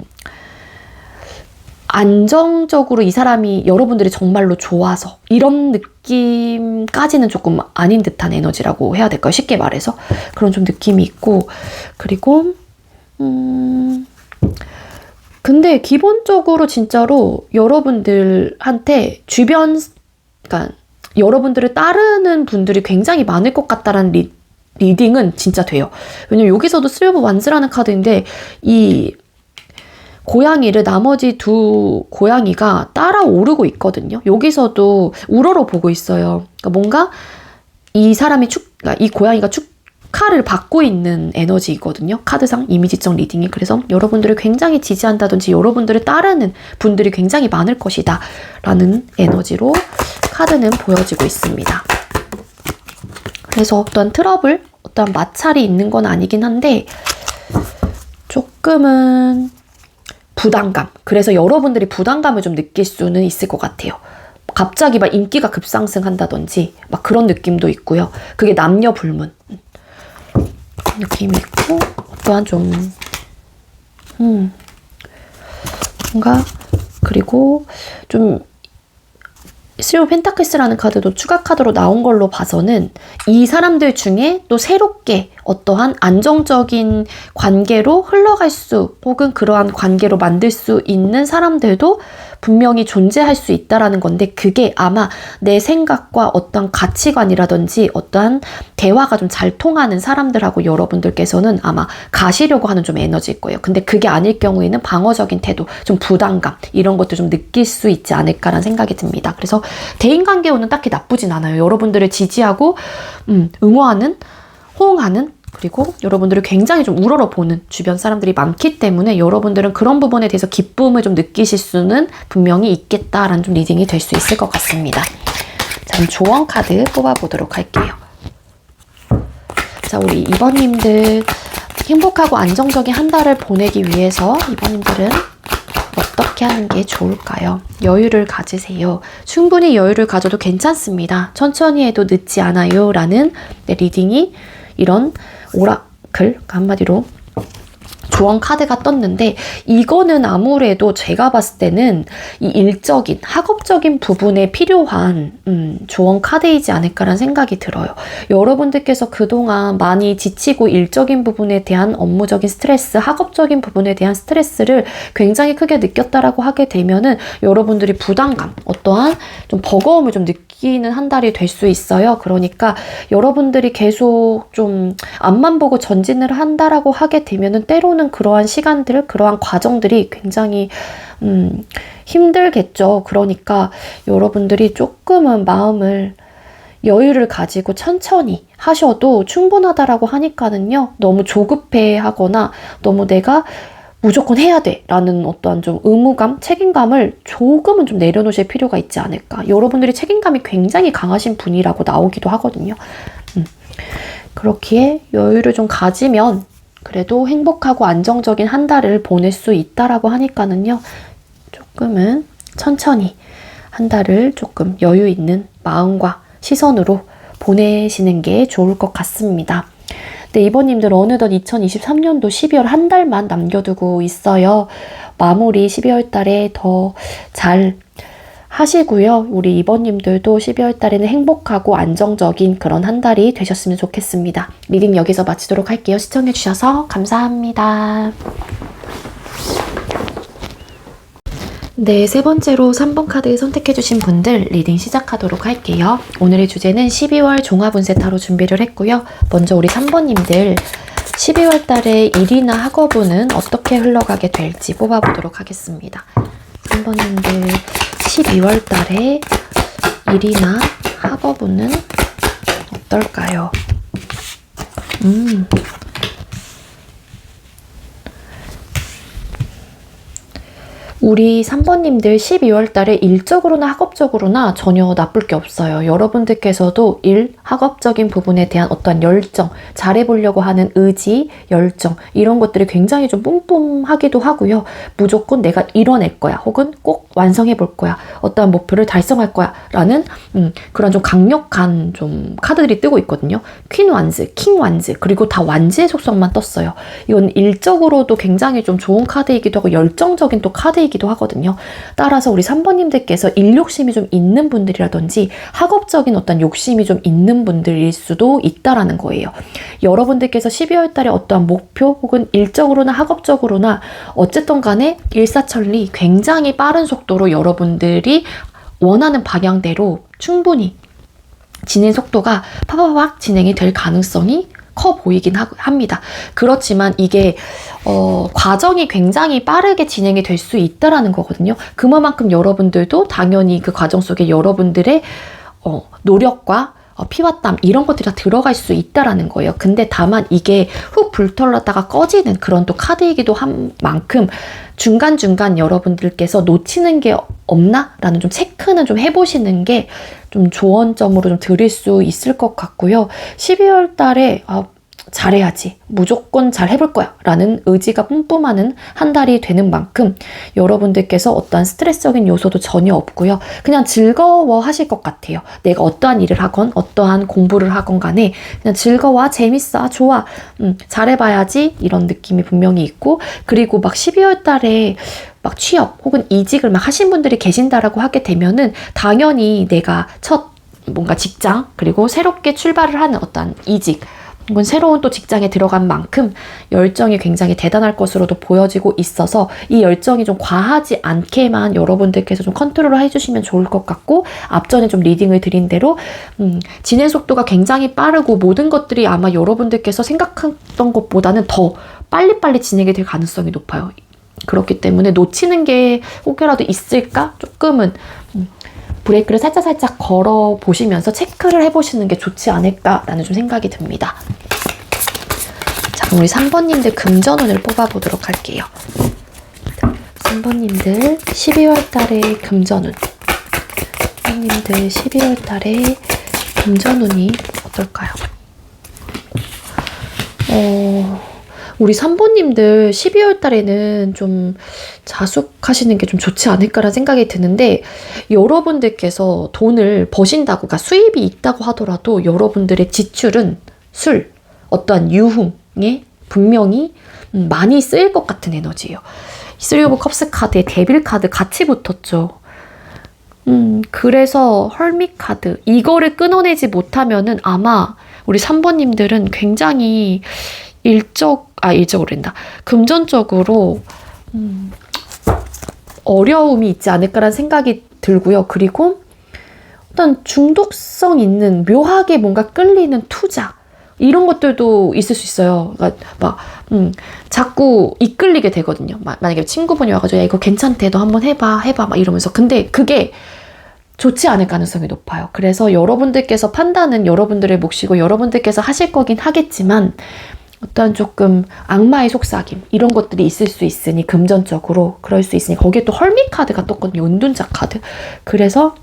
안정적으로 이 사람이 여러분들이 정말로 좋아서 이런 느낌까지는 조금 아닌 듯한 에너지라고 해야 될까요? 쉽게 말해서 그런 좀 느낌이 있고 그리고 근데 기본적으로 진짜로 여러분들한테 그러니까 여러분들을 따르는 분들이 굉장히 많을 것 같다라는 리딩은 진짜 돼요. 왜냐면 여기서도 3 of Wands라는 카드인데 이 고양이를 나머지 두 고양이가 따라오르고 있거든요. 여기서도 우러러 보고 있어요. 그러니까 뭔가 이 사람이 그러니까 이 고양이가 축하를 받고 있는 에너지이거든요. 카드상 이미지적 리딩이. 그래서 여러분들을 굉장히 지지한다든지 여러분들을 따르는 분들이 굉장히 많을 것이다 라는 에너지로 카드는 보여지고 있습니다. 그래서 어떤 트러블, 어떤 마찰이 있는 건 아니긴 한데 조금은 부담감. 그래서 여러분들이 부담감을 좀 느낄 수는 있을 것 같아요. 갑자기 막 인기가 급상승한다든지 막 그런 느낌도 있고요. 그게 남녀 불문 느낌이 있고 또한 좀 뭔가 그리고 좀 3 of Pentakels라는 카드도 추가 카드로 나온 걸로 봐서는 이 사람들 중에 또 새롭게 어떠한 안정적인 관계로 흘러갈 수 혹은 그러한 관계로 만들 수 있는 사람들도 분명히 존재할 수 있다라는 건데 그게 아마 내 생각과 어떤 가치관이라든지 어떠한 대화가 좀 잘 통하는 사람들하고 여러분들께서는 아마 가시려고 하는 좀 에너지일 거예요. 근데 그게 아닐 경우에는 방어적인 태도, 좀 부담감 이런 것도 좀 느낄 수 있지 않을까라는 생각이 듭니다. 그래서 대인관계로는 딱히 나쁘진 않아요. 여러분들을 지지하고 응원하는, 호응하는 그리고 여러분들을 굉장히 좀 우러러보는 주변 사람들이 많기 때문에 여러분들은 그런 부분에 대해서 기쁨을 좀 느끼실 수는 분명히 있겠다라는 좀 리딩이 될 수 있을 것 같습니다. 자, 그럼 조언 카드 뽑아보도록 할게요. 자, 우리 2번님들 행복하고 안정적인 한 달을 보내기 위해서 2번님들은 어떻게 하는 게 좋을까요? 여유를 가지세요. 충분히 여유를 가져도 괜찮습니다. 천천히 해도 늦지 않아요. 라는 리딩이 이런 오라클, 한마디로 조언 카드가 떴는데 이거는 아무래도 제가 봤을 때는 이 일적인, 학업적인 부분에 필요한 조언 카드이지 않을까라는 생각이 들어요. 여러분들께서 그동안 많이 지치고 일적인 부분에 대한 업무적인 스트레스, 학업적인 부분에 대한 스트레스를 굉장히 크게 느꼈다라고 하게 되면은 여러분들이 부담감, 어떠한 좀 버거움을 좀 느끼는 한 달이 될 수 있어요. 그러니까 여러분들이 계속 좀 앞만 보고 전진을 한다라고 하게 되면은 때로는 그러한 시간들, 그러한 과정들이 굉장히 힘들겠죠. 그러니까 여러분들이 조금은 마음을 여유를 가지고 천천히 하셔도 충분하다라고 하니까는요. 너무 조급해 하거나 너무 내가 무조건 해야 돼 라는 어떠한 좀 의무감, 책임감을 조금은 좀 내려놓으실 필요가 있지 않을까. 여러분들이 책임감이 굉장히 강하신 분이라고 나오기도 하거든요. 그렇기에 여유를 좀 가지면 그래도 행복하고 안정적인 한 달을 보낼 수 있다라고 하니까는요. 조금은 천천히 한 달을 조금 여유 있는 마음과 시선으로 보내시는 게 좋을 것 같습니다. 네, 이번님들 어느덧 2023년도 12월 한 달만 남겨두고 있어요. 마무리 12월 달에 더 잘 하시고요. 우리 이번님들도 12월 달에는 행복하고 안정적인 그런 한 달이 되셨으면 좋겠습니다. 리딩 여기서 마치도록 할게요. 시청해주셔서 감사합니다. 네, 세 번째로 3번 카드 선택해주신 분들 리딩 시작하도록 할게요. 오늘의 주제는 12월 종합운세 타로 준비를 했고요. 먼저 우리 3번님들 12월 달에 일이나 학업운은 어떻게 흘러가게 될지 뽑아보도록 하겠습니다. 3번님들 12월 달에 일이나 학업운은 어떨까요? 우리 3번님들 12월 달에 일적으로나 학업적으로나 전혀 나쁠 게 없어요. 여러분들께서도 일, 학업적인 부분에 대한 어떤 열정, 잘해보려고 하는 의지, 열정 이런 것들이 굉장히 좀 뿜뿜하기도 하고요. 무조건 내가 이뤄낼 거야 혹은 꼭 완성해 볼 거야. 어떠한 목표를 달성할 거야 라는 그런 좀 강력한 좀 카드들이 뜨고 있거든요. 퀸 완즈, 킹 완즈 그리고 다 완즈의 속성만 떴어요. 이건 일적으로도 굉장히 좀 좋은 카드이기도 하고 열정적인 또 카드이기도 있기도 하거든요. 따라서 우리 3번님들께서 일 욕심이 좀 있는 분들이라든지 학업적인 어떤 욕심이 좀 있는 분들일 수도 있다라는 거예요. 여러분들께서 12월 달에 어떠한 목표 혹은 일적으로나 학업적으로나 어쨌든 간에 일사천리 굉장히 빠른 속도로 여러분들이 원하는 방향대로 충분히 진행 속도가 파바박 진행이 될 가능성이 커 보이긴 합니다. 그렇지만 이게 과정이 굉장히 빠르게 진행이 될 수 있다라는 거거든요. 그만큼 여러분들도 당연히 그 과정 속에 여러분들의 노력과 피와 땀 이런 것들이 다 들어갈 수 있다라는 거예요. 근데 다만 이게 훅 불털렀다가 꺼지는 그런 또 카드이기도 한 만큼 중간중간 여러분들께서 놓치는 게 없나? 라는 좀 체크는 좀 해보시는 게 좀 조언점으로 좀 드릴 수 있을 것 같고요. 12월 달에 잘해야지. 무조건 잘 해볼 거야. 라는 의지가 뿜뿜하는 한 달이 되는 만큼 여러분들께서 어떠한 스트레스적인 요소도 전혀 없고요. 그냥 즐거워 하실 것 같아요. 내가 어떠한 일을 하건 어떠한 공부를 하건 간에 그냥 즐거워, 재밌어, 좋아, 잘해봐야지 이런 느낌이 분명히 있고, 그리고 막 12월 달에 막 취업 혹은 이직을 막 하신 분들이 계신다라고 하게 되면은 당연히 내가 첫 뭔가 직장 그리고 새롭게 출발을 하는 어떠한 이직 혹은 새로운 또 직장에 들어간 만큼 열정이 굉장히 대단할 것으로도 보여지고 있어서 이 열정이 좀 과하지 않게만 여러분들께서 좀 컨트롤을 해주시면 좋을 것 같고, 앞전에 좀 리딩을 드린 대로 진행 속도가 굉장히 빠르고 모든 것들이 아마 여러분들께서 생각했던 것보다는 더 빨리빨리 진행이 될 가능성이 높아요. 그렇기 때문에 놓치는 게 혹여라도 있을까? 조금은 브레이크를 살짝 걸어 보시면서 체크를 해보시는 게 좋지 않을까라는 좀 생각이 듭니다. 자, 그럼 우리 3번님들 금전운을 뽑아보도록 할게요. 3번님들 12월 달의 금전운. 3번님들 12월 달의 금전운이 어떨까요? 우리 3번님들 12월 달에는 좀 자숙하시는 게 좀 좋지 않을까라는 생각이 드는데, 여러분들께서 돈을 버신다고, 그러니까 수입이 있다고 하더라도 여러분들의 지출은 술, 어떠한 유흥에 분명히 많이 쓰일 것 같은 에너지예요. 3 오브 컵스 카드에 데빌 카드 같이 붙었죠. 그래서 헐밋 카드, 이거를 끊어내지 못하면은 아마 우리 3번님들은 굉장히 일적으로란다. 금전적으로 어려움이 있지 않을까라는 생각이 들고요. 그리고 어떤 중독성 있는 묘하게 뭔가 끌리는 투자 이런 것들도 있을 수 있어요. 그러니까 막 자꾸 이끌리게 되거든요. 만약에 친구분이 와가지고 야 이거 괜찮대, 너 한번 해봐 막 이러면서. 근데 그게 좋지 않을 가능성이 높아요. 그래서 여러분들께서 판단은 여러분들의 몫이고 여러분들께서 하실 거긴 하겠지만 어떤 조금 악마의 속삭임 이런 것들이 있을 수 있으니, 금전적으로 그럴 수 있으니, 거기에 또 헐밋 카드가 떴거든요. 은둔자 카드. 그래서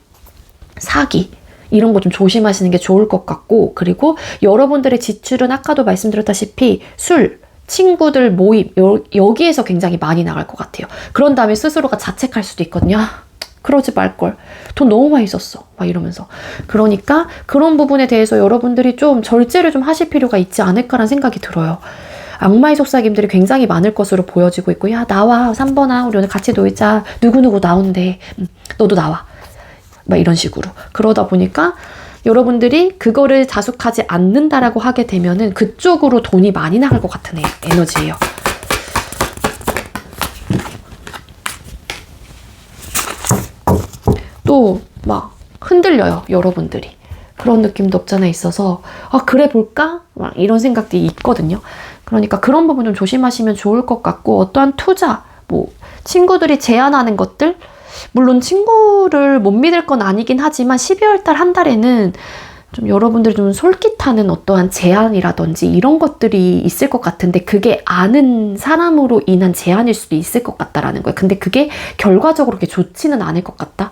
사기 이런 거 좀 조심하시는 게 좋을 것 같고, 그리고 여러분들의 지출은 아까도 말씀드렸다시피 술, 친구들 모임 여기에서 굉장히 많이 나갈 것 같아요. 그런 다음에 스스로가 자책할 수도 있거든요. 그러지 말걸. 돈 너무 많이 썼어. 막 이러면서. 그러니까 그런 부분에 대해서 여러분들이 좀 절제를 좀 하실 필요가 있지 않을까라는 생각이 들어요. 악마의 속삭임들이 굉장히 많을 것으로 보여지고 있고, 야 나와 3번아 우리 오늘 같이 놀자, 누구누구 나온대, 너도 나와, 막 이런 식으로. 그러다 보니까 여러분들이 그거를 자숙하지 않는다라고 하게 되면은 그쪽으로 돈이 많이 나갈 것 같은 에너지예요. 또 막 흔들려요, 여러분들이. 그런 느낌도 없잖아 있어서 그래 볼까? 막 이런 생각들이 있거든요. 그러니까 그런 부분 좀 조심하시면 좋을 것 같고, 어떠한 투자, 뭐 친구들이 제안하는 것들, 물론 친구를 못 믿을 건 아니긴 하지만 12월 달 한 달에는 좀 여러분들이 좀 솔깃하는 어떠한 제안이라든지 이런 것들이 있을 것 같은데, 그게 아는 사람으로 인한 제안일 수도 있을 것 같다라는 거예요. 근데 그게 결과적으로 그렇게 좋지는 않을 것 같다.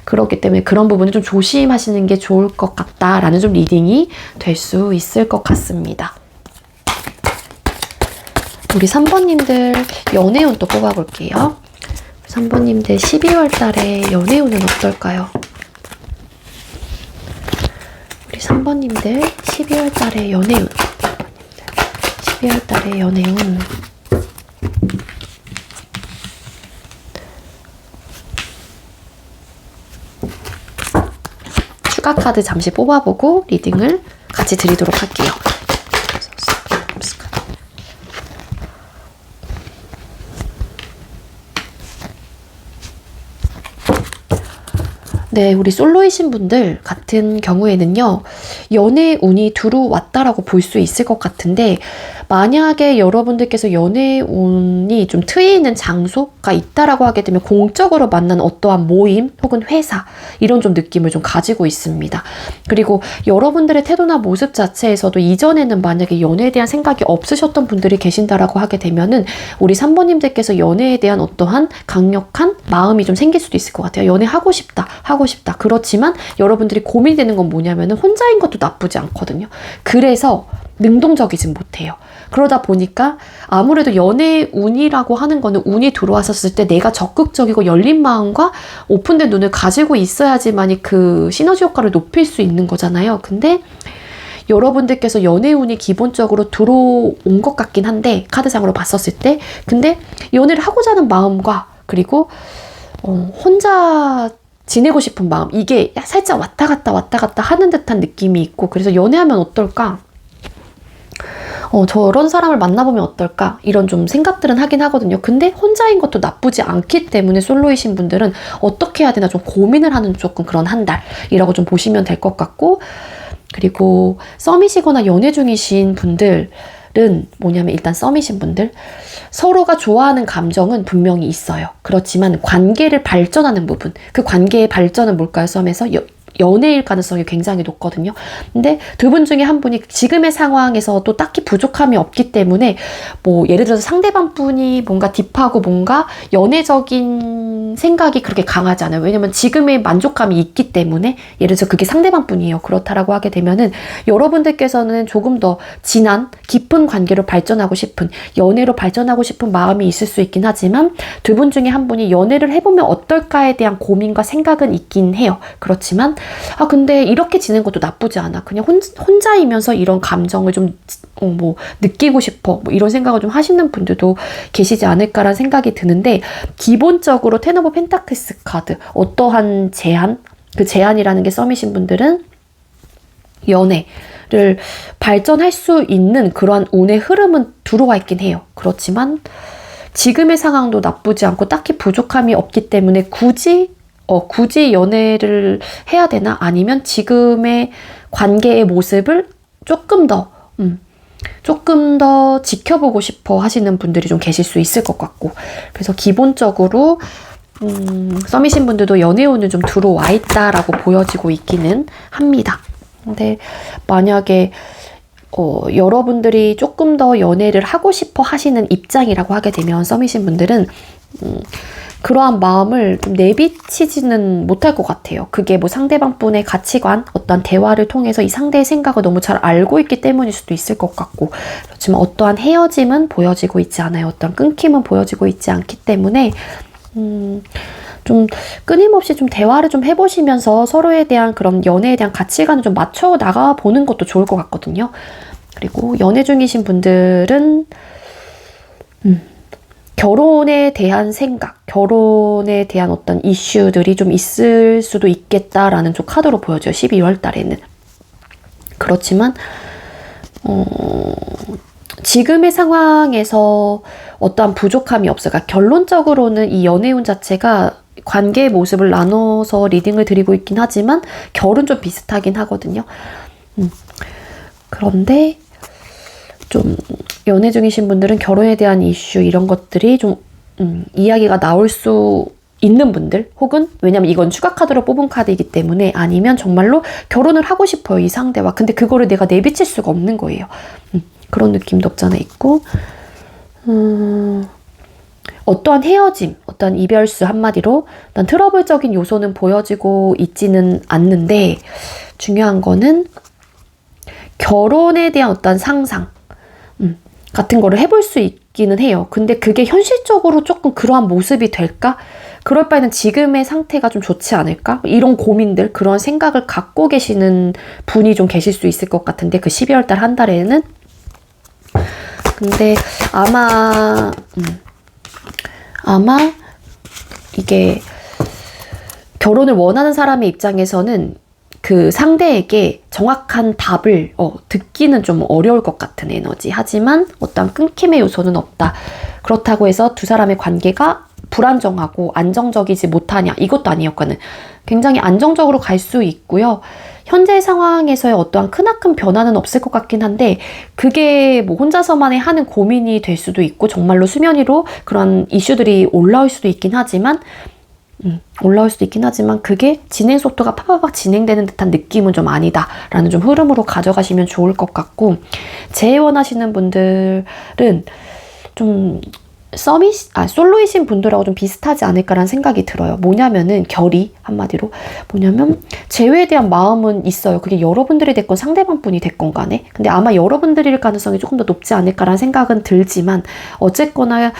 그렇기 때문에 그런 부분을 좀 조심하시는 게 좋을 것 같다라는 좀 리딩이 될 수 있을 것 같습니다. 우리 3번님들 연애운 또 뽑아볼게요. 3번님들 12월 달에 연애운은 어떨까요? 우리 3번님들 12월 달에 연애운. 12월 달에 연애운. 축가 카드 잠시 뽑아보고 리딩을 같이 드리도록 할게요. 네, 우리 솔로이신 분들 같은 경우에는요, 연애 운이 들어왔다라고 볼 수 있을 것 같은데, 만약에 여러분들께서 연애 운이 좀 트이는 장소가 있다라고 하게 되면 공적으로 만난 어떠한 모임 혹은 회사, 이런 좀 느낌을 좀 가지고 있습니다. 그리고 여러분들의 태도나 모습 자체에서도 이전에는 만약에 연애에 대한 생각이 없으셨던 분들이 계신다라고 하게 되면은 우리 3번님들께서 연애에 대한 어떠한 강력한 마음이 좀 생길 수도 있을 것 같아요. 연애하고 싶다, 하고 싶다. 그렇지만 여러분들이 고민되는 건 뭐냐면은 혼자인 것도 나쁘지 않거든요. 그래서 능동적이진 못해요. 그러다 보니까 아무래도 연애 운이라고 하는 거는 운이 들어왔었을 때 내가 적극적이고 열린 마음과 오픈된 눈을 가지고 있어야지만이 그 시너지 효과를 높일 수 있는 거잖아요. 근데 여러분들께서 연애 운이 기본적으로 들어온 것 같긴 한데, 카드상으로 봤었을 때, 근데 연애를 하고자 하는 마음과 그리고 혼자 지내고 싶은 마음, 이게 살짝 왔다 갔다 하는 듯한 느낌이 있고, 그래서 연애하면 어떨까? 저런 사람을 만나보면 어떨까? 이런 좀 생각들은 하긴 하거든요. 근데 혼자인 것도 나쁘지 않기 때문에 솔로이신 분들은 어떻게 해야 되나 좀 고민을 하는 조금 그런 한 달이라고 좀 보시면 될 것 같고, 그리고 썸이시거나 연애 중이신 분들은 뭐냐면, 일단 썸이신 분들, 서로가 좋아하는 감정은 분명히 있어요. 그렇지만 관계를 발전하는 부분, 그 관계의 발전은 뭘까요? 썸에서 연애일 가능성이 굉장히 높거든요. 근데 두 분 중에 한 분이 지금의 상황에서도 딱히 부족함이 없기 때문에, 뭐 예를 들어서 상대방 분이 뭔가 딥하고 뭔가 연애적인 생각이 그렇게 강하지 않아요. 왜냐면 지금의 만족감이 있기 때문에. 예를 들어서 그게 상대방 분이에요. 그렇다라고 하게 되면은 여러분들께서는 조금 더 진한 깊은 관계로 발전하고 싶은, 연애로 발전하고 싶은 마음이 있을 수 있긴 하지만, 두 분 중에 한 분이 연애를 해보면 어떨까에 대한 고민과 생각은 있긴 해요. 그렇지만 근데 이렇게 지낸 것도 나쁘지 않아. 그냥 혼자이면서 이런 감정을 좀 느끼고 싶어. 뭐 이런 생각을 좀 하시는 분들도 계시지 않을까라는 생각이 드는데, 기본적으로 텐 오브 펜타클스 카드, 어떠한 제한, 그 제한이라는 게 썸이신 분들은 연애를 발전할 수 있는 그러한 운의 흐름은 들어와 있긴 해요. 그렇지만 지금의 상황도 나쁘지 않고 딱히 부족함이 없기 때문에 굳이 연애를 해야 되나? 아니면 지금의 관계의 모습을 조금 더 지켜보고 싶어 하시는 분들이 좀 계실 수 있을 것 같고, 그래서 기본적으로 썸이신 분들도 연애운은 좀 들어와 있다라고 보여지고 있기는 합니다. 근데 만약에 여러분들이 조금 더 연애를 하고 싶어 하시는 입장이라고 하게 되면, 썸이신 분들은 그러한 마음을 좀 내비치지는 못할 것 같아요. 그게 뭐 상대방 분의 가치관, 어떤 대화를 통해서 이 상대의 생각을 너무 잘 알고 있기 때문일 수도 있을 것 같고, 그렇지만 어떠한 헤어짐은 보여지고 있지 않아요. 어떤 끊김은 보여지고 있지 않기 때문에 좀 끊임없이 좀 대화를 좀 해보시면서 서로에 대한 그런 연애에 대한 가치관을 좀 맞춰 나가보는 것도 좋을 것 같거든요. 그리고 연애 중이신 분들은 결혼에 대한 생각, 결혼에 대한 어떤 이슈들이 좀 있을 수도 있겠다라는 좀 카드로 보여져요. 12월 달에는. 그렇지만 지금의 상황에서 어떠한 부족함이 없어요. 그러니까 결론적으로는 이 연애운 자체가 관계의 모습을 나눠서 리딩을 드리고 있긴 하지만 결은 좀 비슷하긴 하거든요. 그런데 좀 연애 중이신 분들은 결혼에 대한 이슈, 이런 것들이 좀 이야기가 나올 수 있는 분들, 혹은 왜냐면 이건 추가 카드로 뽑은 카드이기 때문에, 아니면 정말로 결혼을 하고 싶어요, 이 상대와. 근데 그거를 내가 내비칠 수가 없는 거예요. 그런 느낌도 없잖아 있고, 어떠한 헤어짐, 어떠한 이별수, 한마디로 어떤 트러블적인 요소는 보여지고 있지는 않는데, 중요한 거는 결혼에 대한 어떤 상상 같은 거를 해볼 수 있기는 해요. 근데 그게 현실적으로 조금 그러한 모습이 될까? 그럴 바에는 지금의 상태가 좀 좋지 않을까? 이런 고민들, 그런 생각을 갖고 계시는 분이 좀 계실 수 있을 것 같은데, 그 12월 달 한 달에는. 근데 아마 이게 결혼을 원하는 사람의 입장에서는 그 상대에게 정확한 답을 듣기는 좀 어려울 것 같은 에너지. 하지만 어떤 끊김의 요소는 없다. 그렇다고 해서 두 사람의 관계가 불안정하고 안정적이지 못하냐, 이것도 아니었거든. 굉장히 안정적으로 갈 수 있고요. 현재 상황에서의 어떠한 크나큰 변화는 없을 것 같긴 한데, 그게 뭐 혼자서만의 하는 고민이 될 수도 있고 정말로 수면 위로 그런 이슈들이 올라올 수도 있긴 하지만 그게 진행 속도가 파파박 진행되는 듯한 느낌은 좀 아니다 라는 좀 흐름으로 가져가시면 좋을 것 같고, 재회원하시는 분들은 좀 솔로이신 분들하고 좀 비슷하지 않을까라는 생각이 들어요. 뭐냐면은 결이, 한마디로 뭐냐면 재회에 대한 마음은 있어요. 그게 여러분들이 됐건 상대방 분이 됐건 간에. 근데 아마 여러분들일 가능성이 조금 더 높지 않을까라는 생각은 들지만, 어쨌거나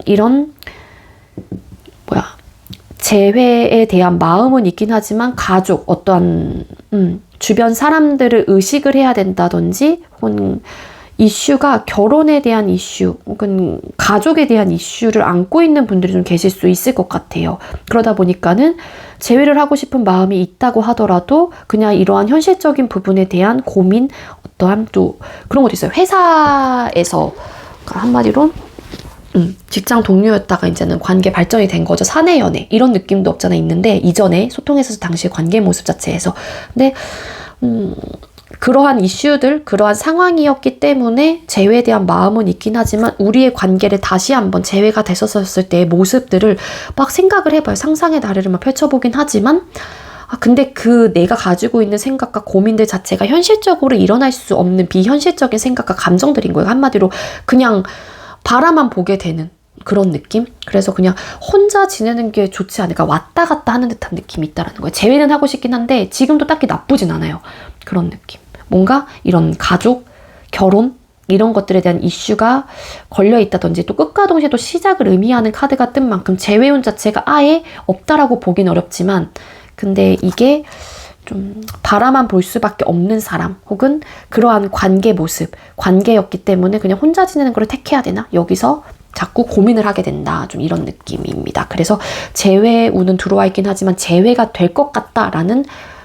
이런 재회에 대한 마음은 있긴 하지만 가족, 어떠한 주변 사람들을 의식을 해야 된다든지, 혹은 이슈가 결혼에 대한 이슈 혹은 가족에 대한 이슈를 안고 있는 분들이 좀 계실 수 있을 것 같아요. 그러다 보니까는 재회를 하고 싶은 마음이 있다고 하더라도 그냥 이러한 현실적인 부분에 대한 고민, 어떠한 또 그런 것도 있어요. 회사에서 한마디로 직장 동료였다가 이제는 관계 발전이 된 거죠. 사내 연애 이런 느낌도 없잖아 있는데, 이전에 소통했었을 당시 관계 모습 자체에서. 근데 그러한 이슈들, 그러한 상황이었기 때문에 재회에 대한 마음은 있긴 하지만, 우리의 관계를 다시 한번 재회가 됐었을 때의 모습들을 막 생각을 해봐요. 상상의 나래를 막 펼쳐보긴 하지만, 근데 그 내가 가지고 있는 생각과 고민들 자체가 현실적으로 일어날 수 없는 비현실적인 생각과 감정들인 거예요. 한마디로 그냥 바라만 보게 되는 그런 느낌? 그래서 그냥 혼자 지내는 게 좋지 않을까, 왔다 갔다 하는 듯한 느낌이 있다라는 거예요. 재회는 하고 싶긴 한데 지금도 딱히 나쁘진 않아요. 그런 느낌. 뭔가 이런 가족, 결혼 이런 것들에 대한 이슈가 걸려있다든지, 또 끝과 동시에 또 시작을 의미하는 카드가 뜬 만큼 재회운 자체가 아예 없다라고 보긴 어렵지만, 근데 이게 좀 바라만 볼 수밖에 없는 사람, 혹은 그러한 관계 모습, 관계였기 때문에 그냥 혼자 지내는 걸 택해야 되나? 여기서 자꾸 고민을 하게 된다. 좀 이런 느낌입니다. 그래서 재회운은 들어와 있긴 하지만 재회가 될 것 같다라는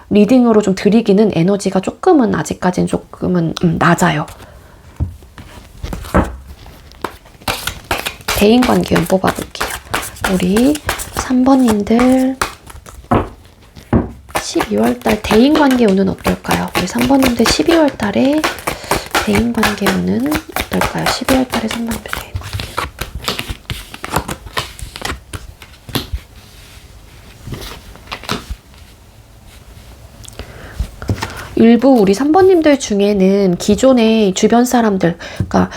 리딩으로 좀 드리기는 에너지가 조금은 아직까지는 조금은 낮아요. 대인관계운 뽑아볼게요. 우리 3번님들 12월달 대인관계운은 어떨까요? 우리 3번님들 12월달에 대인관계운은 어떨까요? 12월달에 3번님들 대인관계. 일부 우리 3번님들 중에는 기존의 주변 사람들, 그러니까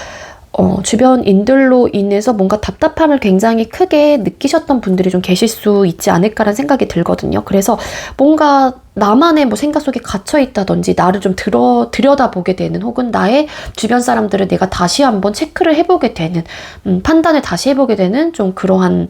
주변인들로 인해서 뭔가 답답함을 굉장히 크게 느끼셨던 분들이 좀 계실 수 있지 않을까라는 생각이 들거든요. 그래서 뭔가 나만의 뭐 생각 속에 갇혀 있다든지, 나를 좀 들여다보게 되는, 혹은 나의 주변 사람들을 내가 다시 한번 체크를 해보게 되는, 판단을 다시 해보게 되는 좀 그러한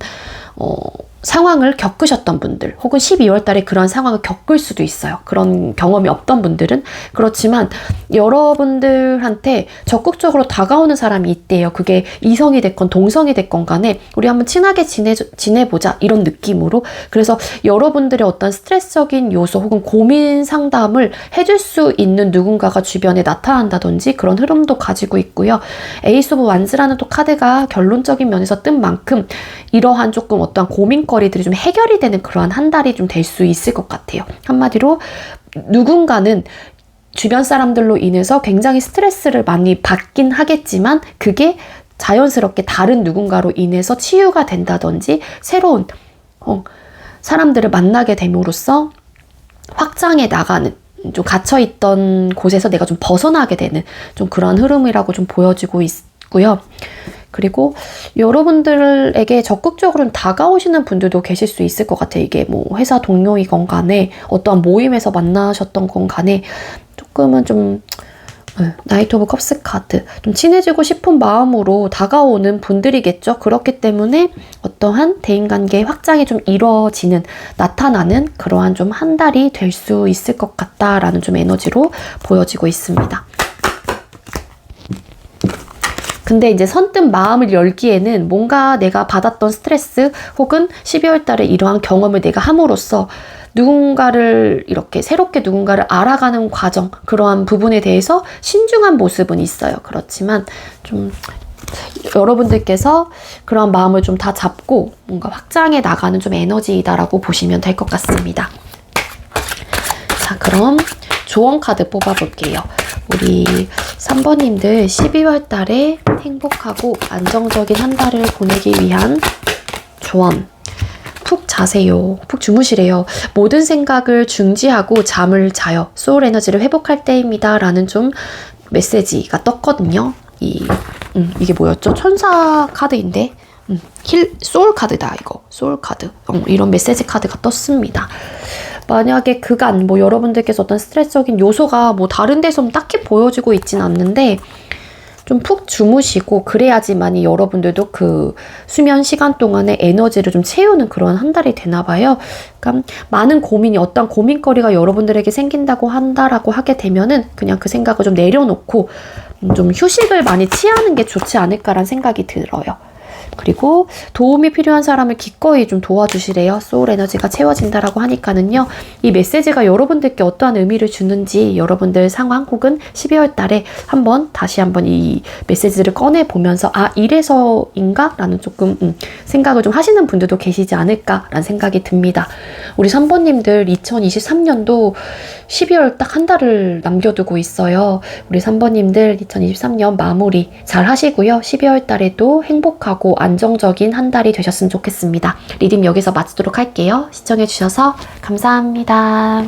상황을 겪으셨던 분들, 혹은 12월 달에 그런 상황을 겪을 수도 있어요. 그런 경험이 없던 분들은. 그렇지만 여러분들한테 적극적으로 다가오는 사람이 있대요. 그게 이성이 됐건 동성이 됐건 간에 우리 한번 친하게 지내보자 이런 느낌으로. 그래서 여러분들의 어떤 스트레스적인 요소 혹은 고민 상담을 해줄 수 있는 누군가가 주변에 나타난다든지 그런 흐름도 가지고 있고요. 에이스 오브 완즈라는 또 카드가 결론적인 면에서 뜬 만큼 이러한 조금 어떠한 고민거리들이 좀 해결이 되는 그러한 한 달이 좀 될 수 있을 것 같아요. 한마디로 누군가는 주변 사람들로 인해서 굉장히 스트레스를 많이 받긴 하겠지만, 그게 자연스럽게 다른 누군가로 인해서 치유가 된다든지 새로운 사람들을 만나게 됨으로써 확장해 나가는, 좀 갇혀있던 곳에서 내가 좀 벗어나게 되는 좀 그런 흐름이라고 좀 보여지고 있고요. 그리고 여러분들에게 적극적으로 다가오시는 분들도 계실 수 있을 것 같아요. 이게 뭐 회사 동료이건 간에 어떠한 모임에서 만나셨던 건 간에 조금은 좀 나이트 오브 컵스 카드, 좀 친해지고 싶은 마음으로 다가오는 분들이겠죠. 그렇기 때문에 어떠한 대인관계의 확장이 좀 이루어지는, 나타나는 그러한 좀 한 달이 될 수 있을 것 같다라는 좀 에너지로 보여지고 있습니다. 근데 이제 선뜻 마음을 열기에는 뭔가 내가 받았던 스트레스 혹은 12월 달에 이러한 경험을 내가 함으로써 누군가를 이렇게 새롭게 누군가를 알아가는 과정, 그러한 부분에 대해서 신중한 모습은 있어요. 그렇지만 좀 여러분들께서 그런 마음을 좀 다 잡고 뭔가 확장해 나가는 좀 에너지이다라고 보시면 될 것 같습니다. 자, 그럼 조언 카드 뽑아볼게요. 우리 3번님들 12월 달에 행복하고 안정적인 한 달을 보내기 위한 조언. 푹 자세요. 푹 주무시래요. 모든 생각을 중지하고 잠을 자요. 소울 에너지를 회복할 때입니다. 라는 좀 메시지가 떴거든요. 이게 뭐였죠? 천사 카드인데 소울 카드다. 이거 소울 카드. 이런 메시지 카드가 떴습니다. 만약에 그간 뭐 여러분들께서 어떤 스트레스적인 요소가 뭐 다른 데서 딱히 보여지고 있진 않는데 좀 푹 주무시고 그래야지만이 여러분들도 그 수면 시간 동안에 에너지를 좀 채우는 그런 한 달이 되나 봐요. 그러니까 많은 고민이 어떤 고민거리가 여러분들에게 생긴다고 한다라고 하게 되면은 그냥 그 생각을 좀 내려놓고 좀 휴식을 많이 취하는 게 좋지 않을까라는 생각이 들어요. 그리고 도움이 필요한 사람을 기꺼이 좀 도와주시래요. 소울 에너지가 채워진다라고 하니까는요. 이 메시지가 여러분들께 어떠한 의미를 주는지 여러분들 상황 혹은 12월 달에 다시 한번 이 메시지를 꺼내보면서 아, 이래서인가? 라는 조금 생각을 좀 하시는 분들도 계시지 않을까라는 생각이 듭니다. 우리 3번님들 2023년도 12월 딱 한 달을 남겨두고 있어요. 우리 3번님들 2023년 마무리 잘 하시고요. 12월 달에도 행복하고 안정적인 한 달이 되셨으면 좋겠습니다. 리딩 여기서 마치도록 할게요. 시청해주셔서 감사합니다.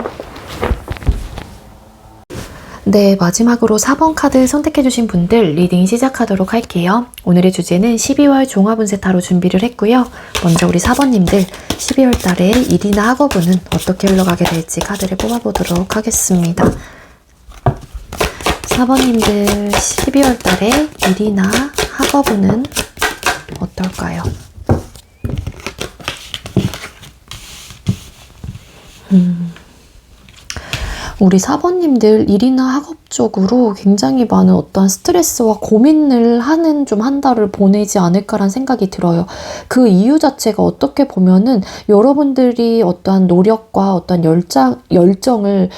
네, 마지막으로 4번 카드 선택해주신 분들 리딩 시작하도록 할게요. 오늘의 주제는 12월 종합운세 타로 준비를 했고요. 먼저 우리 4번님들 12월 달에 일이나 학업운은 어떻게 흘러가게 될지 카드를 뽑아보도록 하겠습니다. 4번님들 12월 달에 일이나 학업운은 어떨까요? 우리 4번님들 일이나 학업적으로 굉장히 많은 어떤 스트레스와 고민을 하는 좀 한 달을 보내지 않을까라는 생각이 들어요. 그 이유 자체가 어떻게 보면은 여러분들이 어떠한 노력과 어떤 열정을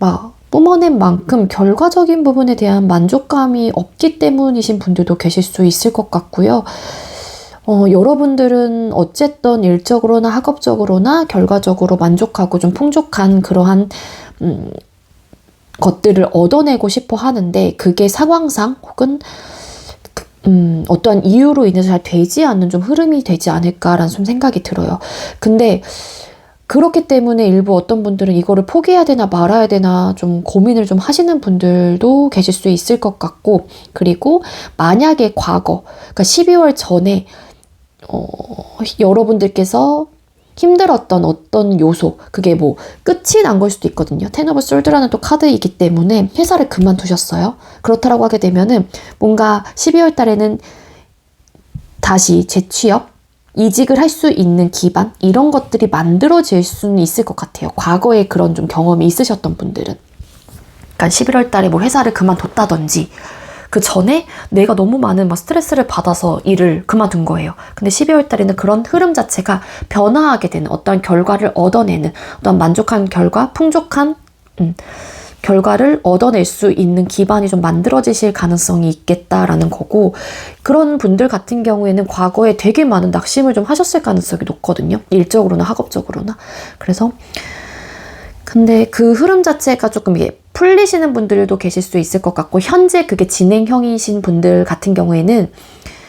막 뿜어낸 만큼 결과적인 부분에 대한 만족감이 없기 때문이신 분들도 계실 수 있을 것 같고요. 여러분들은 어쨌든 일적으로나 학업적으로나 결과적으로 만족하고 좀 풍족한 그러한 것들을 얻어내고 싶어 하는데 그게 상황상 혹은 어떠한 이유로 인해서 잘 되지 않는 좀 흐름이 되지 않을까라는 좀 생각이 들어요. 근데 그렇기 때문에 일부 어떤 분들은 이거를 포기해야 되나 말아야 되나 좀 고민을 좀 하시는 분들도 계실 수 있을 것 같고, 그리고 만약에 과거, 그러니까 12월 전에 여러분들께서 힘들었던 어떤 요소, 그게 뭐 끝이 난 걸 수도 있거든요. 텐 오브 솔드라는 또 카드이기 때문에 회사를 그만두셨어요. 그렇다라고 하게 되면은 뭔가 12월 달에는 다시 재취업, 이직을 할 수 있는 기반, 이런 것들이 만들어질 수는 있을 것 같아요. 과거에 그런 좀 경험이 있으셨던 분들은. 그러니까 11월 달에 뭐 회사를 그만뒀다든지 그 전에 내가 너무 많은 막 스트레스를 받아서 일을 그만둔 거예요. 근데 12월 달에는 그런 흐름 자체가 변화하게 되는 어떤 결과를 얻어내는 어떤 만족한 결과, 풍족한 결과를 얻어낼 수 있는 기반이 좀 만들어지실 가능성이 있겠다라는 거고, 그런 분들 같은 경우에는 과거에 되게 많은 낙심을 좀 하셨을 가능성이 높거든요. 일적으로나 학업적으로나. 그래서 근데 그 흐름 자체가 조금 이게 풀리시는 분들도 계실 수 있을 것 같고, 현재 그게 진행형이신 분들 같은 경우에는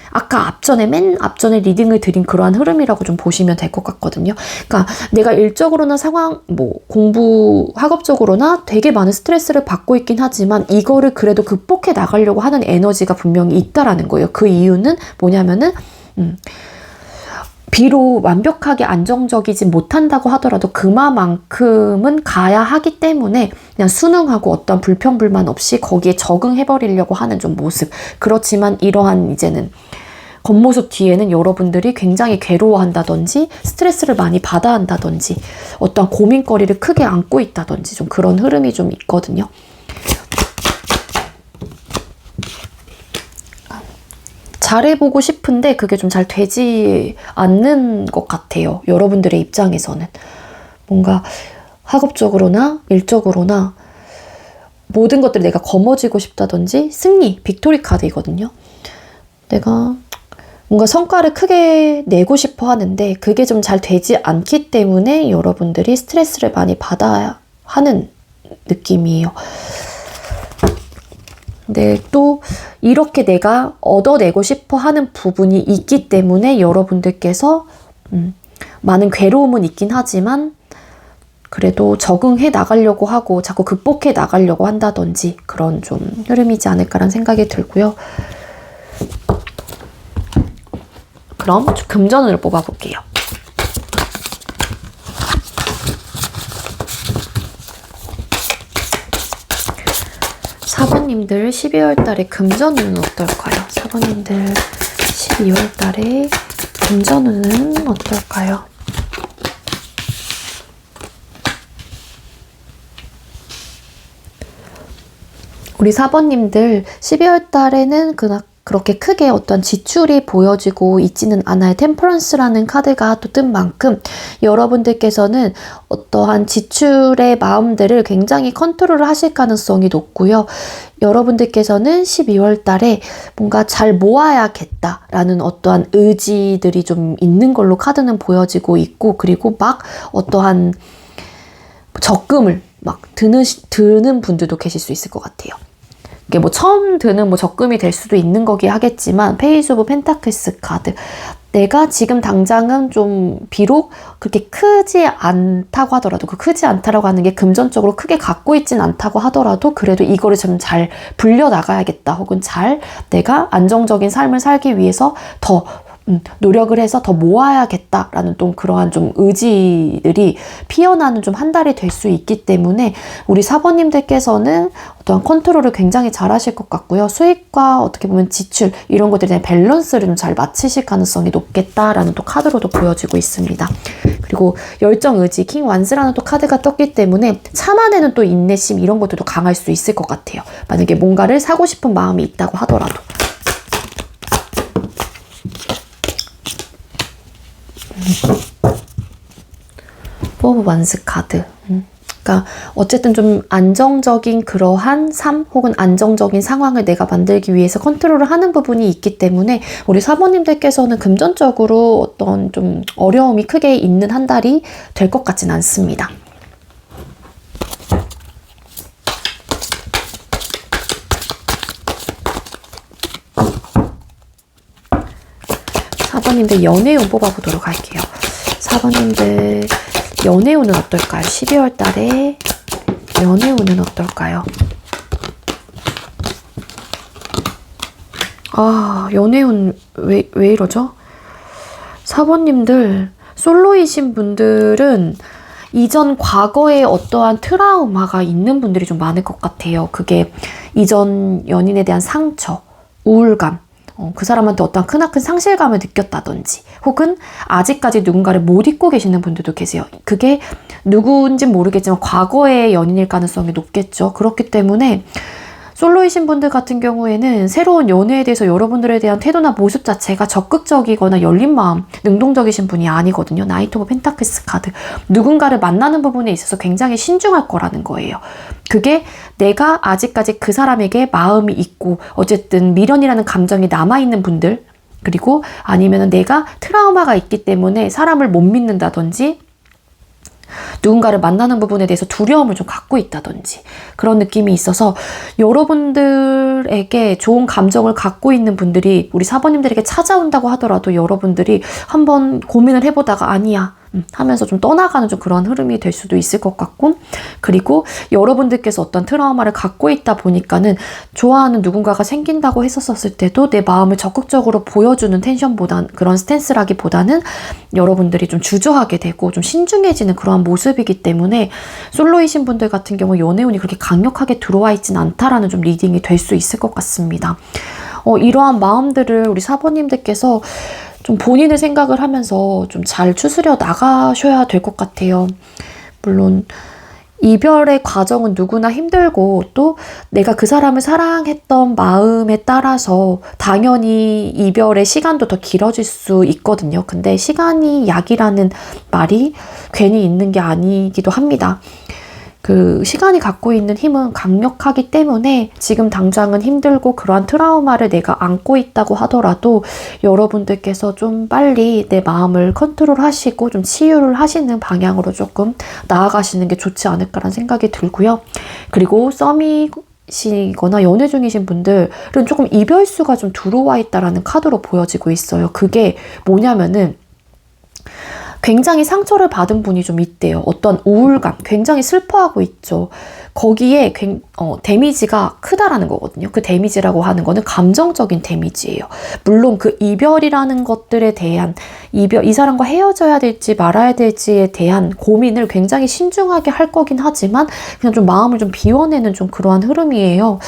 아까 맨 앞전에 리딩을 드린 그러한 흐름이라고 좀 보시면 될 것 같거든요. 그러니까 내가 일적으로나 공부, 학업적으로나 되게 많은 스트레스를 받고 있긴 하지만 이거를 그래도 극복해 나가려고 하는 에너지가 분명히 있다라는 거예요. 그 이유는 뭐냐면은, 비록 완벽하게 안정적이지 못한다고 하더라도 그만큼은 가야 하기 때문에 그냥 순응하고 어떤 불평불만 없이 거기에 적응해버리려고 하는 좀 모습. 그렇지만 이러한 이제는 겉모습 뒤에는 여러분들이 굉장히 괴로워한다든지 스트레스를 많이 받아 한다든지 어떤 고민거리를 크게 안고 있다든지 좀 그런 흐름이 좀 있거든요. 잘해보고 싶은데 그게 좀 잘 되지 않는 것 같아요. 여러분들의 입장에서는. 뭔가 학업적으로나 일적으로나 모든 것들이 내가 거머쥐고 싶다든지 승리, 빅토리 카드이거든요. 내가 뭔가 성과를 크게 내고 싶어 하는데 그게 좀 잘 되지 않기 때문에 여러분들이 스트레스를 많이 받아야 하는 느낌이에요. 근데 또 이렇게 내가 얻어내고 싶어 하는 부분이 있기 때문에 여러분들께서 많은 괴로움은 있긴 하지만 그래도 적응해 나가려고 하고 자꾸 극복해 나가려고 한다든지 그런 좀 흐름이지 않을까라는 생각이 들고요. 그럼 금전운을 뽑아볼게요. 사번님들 12월 달에 금전운은 어떨까요? 사번님들 12월 달에 금전운은 어떨까요? 우리 사번님들 12월 달에는 그렇게 크게 어떤 지출이 보여지고 있지는 않아요. 템퍼런스라는 카드가 또 뜬 만큼 여러분들께서는 어떠한 지출의 마음들을 굉장히 컨트롤을 하실 가능성이 높고요. 여러분들께서는 12월 달에 뭔가 잘 모아야겠다라는 어떠한 의지들이 좀 있는 걸로 카드는 보여지고 있고, 그리고 막 어떠한 적금을 막 드는 분들도 계실 수 있을 것 같아요. 이게 뭐 처음 드는 뭐 적금이 될 수도 있는 거긴 하겠지만, 페이스 오브 펜타클스 카드. 내가 지금 당장은 좀 비록 그렇게 크지 않다고 하더라도, 그 크지 않다라고 하는 게 금전적으로 크게 갖고 있진 않다고 하더라도 그래도 이거를 좀 잘 불려나가야겠다, 혹은 잘 내가 안정적인 삶을 살기 위해서 더 노력을 해서 더 모아야겠다라는 또 그러한 좀 의지들이 피어나는 좀 한 달이 될 수 있기 때문에 우리 사번님들께서는 어떠한 컨트롤을 굉장히 잘 하실 것 같고요. 수익과 어떻게 보면 지출 이런 것들에 대한 밸런스를 좀 잘 맞추실 가능성이 높겠다라는 또 카드로도 보여지고 있습니다. 그리고 열정, 의지, 킹 완스라는 또 카드가 떴기 때문에 참아내는 또 인내심 이런 것들도 강할 수 있을 것 같아요. 만약에 뭔가를 사고 싶은 마음이 있다고 하더라도. 포 오브 완스 카드. 그러니까 어쨌든 좀 안정적인 그러한 삶 혹은 안정적인 상황을 내가 만들기 위해서 컨트롤을 하는 부분이 있기 때문에 우리 사모님들께서는 금전적으로 어떤 좀 어려움이 크게 있는 한 달이 될 것 같진 않습니다. 사번님들 연애운 뽑아보도록 할게요. 사번님들 연애운은 어떨까요? 12월 달에 연애운은 어떨까요? 아, 연애운 왜 이러죠? 사번님들 솔로이신 분들은 이전 과거에 어떠한 트라우마가 있는 분들이 좀 많을 것 같아요. 그게 이전 연인에 대한 상처, 우울감, 그 사람한테 어떤 크나큰 상실감을 느꼈다든지, 혹은 아직까지 누군가를 못 잊고 계시는 분들도 계세요. 그게 누구인지 모르겠지만 과거의 연인일 가능성이 높겠죠. 그렇기 때문에 솔로이신 분들 같은 경우에는 새로운 연애에 대해서 여러분들에 대한 태도나 모습 자체가 적극적이거나 열린 마음, 능동적이신 분이 아니거든요. 나이트 오브 펜타클스 카드. 누군가를 만나는 부분에 있어서 굉장히 신중할 거라는 거예요. 그게 내가 아직까지 그 사람에게 마음이 있고 어쨌든 미련이라는 감정이 남아있는 분들, 그리고 아니면 내가 트라우마가 있기 때문에 사람을 못 믿는다든지 누군가를 만나는 부분에 대해서 두려움을 좀 갖고 있다든지 그런 느낌이 있어서 여러분들에게 좋은 감정을 갖고 있는 분들이 우리 사번님들에게 찾아온다고 하더라도 여러분들이 한번 고민을 해보다가 아니야 하면서 좀 떠나가는 좀 그런 흐름이 될 수도 있을 것 같고, 그리고 여러분들께서 어떤 트라우마를 갖고 있다 보니까는 좋아하는 누군가가 생긴다고 했었을 때도 내 마음을 적극적으로 보여주는 텐션보다는, 그런 스탠스라기보다는 여러분들이 좀 주저하게 되고 좀 신중해지는 그러한 모습이기 때문에 솔로이신 분들 같은 경우 연애운이 그렇게 강력하게 들어와 있진 않다라는 좀 리딩이 될 수 있을 것 같습니다. 이러한 마음들을 우리 사번님들께서 좀 본인의 생각을 하면서 좀 잘 추스려 나가셔야 될 것 같아요. 물론 이별의 과정은 누구나 힘들고 또 내가 그 사람을 사랑했던 마음에 따라서 당연히 이별의 시간도 더 길어질 수 있거든요. 근데 시간이 약이라는 말이 괜히 있는 게 아니기도 합니다. 그 시간이 갖고 있는 힘은 강력하기 때문에 지금 당장은 힘들고 그러한 트라우마를 내가 안고 있다고 하더라도 여러분들께서 좀 빨리 내 마음을 컨트롤하시고 좀 치유를 하시는 방향으로 조금 나아가시는 게 좋지 않을까라는 생각이 들고요. 그리고 썸이시거나 연애 중이신 분들은 조금 이별수가 좀 들어와 있다라는 카드로 보여지고 있어요. 그게 뭐냐면은 굉장히 상처를 받은 분이 좀 있대요. 어떤 우울감, 굉장히 슬퍼하고 있죠. 거기에 데미지가 크다라는 거거든요. 그 데미지라고 하는 거는 감정적인 데미지예요. 물론 그 이별이라는 것들에 대한 이 사람과 헤어져야 될지 말아야 될지에 대한 고민을 굉장히 신중하게 할 거긴 하지만 그냥 좀 마음을 좀 비워내는 좀 그러한 흐름이에요.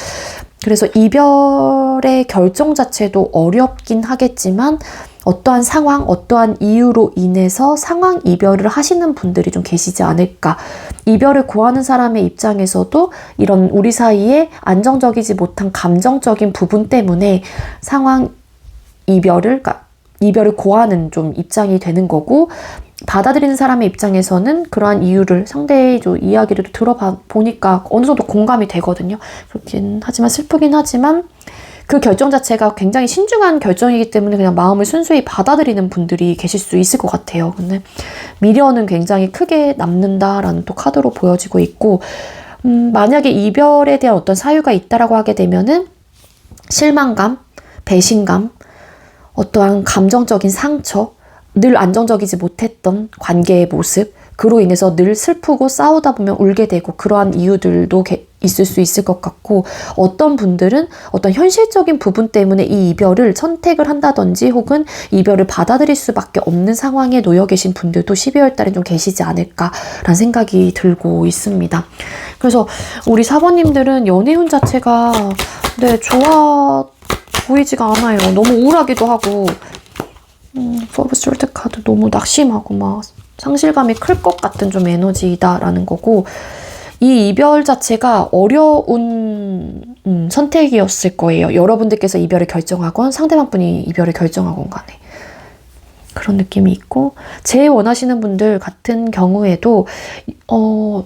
그래서 이별의 결정 자체도 어렵긴 하겠지만 어떠한 상황, 어떠한 이유로 인해서 상황 이별을 하시는 분들이 좀 계시지 않을까. 이별을 고하는 사람의 입장에서도 이런 우리 사이에 안정적이지 못한 감정적인 부분 때문에 상황 이별을 고하는 좀 입장이 되는 거고, 받아들이는 사람의 입장에서는 그러한 이유를 상대의 이야기를 들어보니까 어느 정도 공감이 되거든요. 그렇긴 하지만 슬프긴 하지만 그 결정 자체가 굉장히 신중한 결정이기 때문에 그냥 마음을 순수히 받아들이는 분들이 계실 수 있을 것 같아요. 근데 미련은 굉장히 크게 남는다라는 또 카드로 보여지고 있고, 만약에 이별에 대한 어떤 사유가 있다라고 하게 되면은 실망감, 배신감, 어떠한 감정적인 상처, 늘 안정적이지 못했던 관계의 모습, 그로 인해서 늘 슬프고 싸우다 보면 울게 되고 그러한 이유들도 있을 수 있을 것 같고, 어떤 분들은 어떤 현실적인 부분 때문에 이 이별을 선택을 한다든지 혹은 이별을 받아들일 수밖에 없는 상황에 놓여 계신 분들도 12월 달에 좀 계시지 않을까라는 생각이 들고 있습니다. 그래서 우리 사번님들은 연애운 자체가 좋아 보이지가 않아요. 너무 우울하기도 하고, 포브스트레이트 카드 너무 낙심하고 막 상실감이 클 것 같은 좀 에너지다라는 거고, 이 이별 자체가 어려운 선택이었을 거예요. 여러분들께서 이별을 결정하건 상대방분이 이별을 결정하건 간에 그런 느낌이 있고, 제일 원하시는 분들 같은 경우에도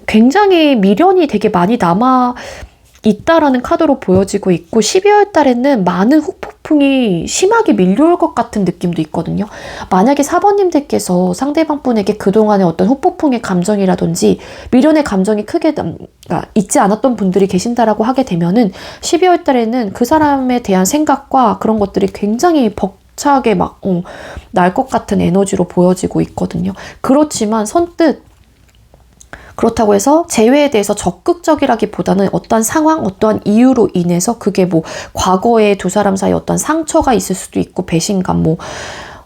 굉장히 미련이 되게 많이 남아 있다라는 카드로 보여지고 있고, 12월 달에는 많은 후폭풍이 심하게 밀려올 것 같은 느낌도 있거든요. 만약에 사번님들께서 상대방 분에게 그동안의 어떤 후폭풍의 감정이라든지 미련의 감정이 크게 있지 않았던 분들이 계신다라고 하게 되면은 12월 달에는 그 사람에 대한 생각과 그런 것들이 굉장히 벅차게 날 것 같은 에너지로 보여지고 있거든요. 그렇지만 선뜻 그렇다고 해서 재회에 대해서 적극적이라기보다는 어떠한 상황, 어떠한 이유로 인해서 그게 과거에 두 사람 사이에 어떤 상처가 있을 수도 있고, 배신감,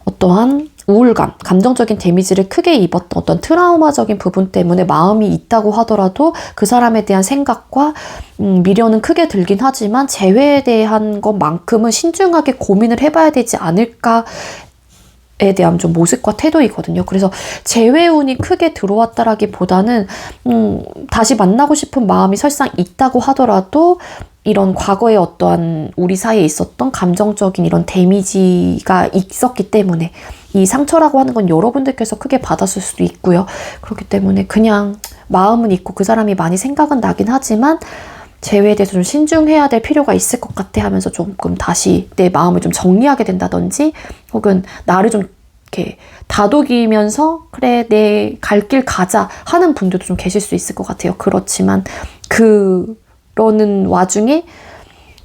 어떠한 우울감, 감정적인 데미지를 크게 입었던 어떤 트라우마적인 부분 때문에 마음이 있다고 하더라도 그 사람에 대한 생각과 미련은 크게 들긴 하지만 재회에 대한 것만큼은 신중하게 고민을 해봐야 되지 않을까 에 대한 좀 모습과 태도이거든요. 그래서 재회운이 크게 들어왔다라기보다는 다시 만나고 싶은 마음이 설상 있다고 하더라도 이런 과거에 어떠한 우리 사이에 있었던 감정적인 이런 데미지가 있었기 때문에 이 상처라고 하는 건 여러분들께서 크게 받았을 수도 있고요. 그렇기 때문에 그냥 마음은 있고 그 사람이 많이 생각은 나긴 하지만 재회에 대해서 좀 신중해야 될 필요가 있을 것 같아 하면서 조금 다시 내 마음을 좀 정리하게 된다든지 혹은 나를 좀 이렇게 다독이면서 그래 내 갈 길 가자 하는 분들도 좀 계실 수 있을 것 같아요. 그렇지만 그러는 와중에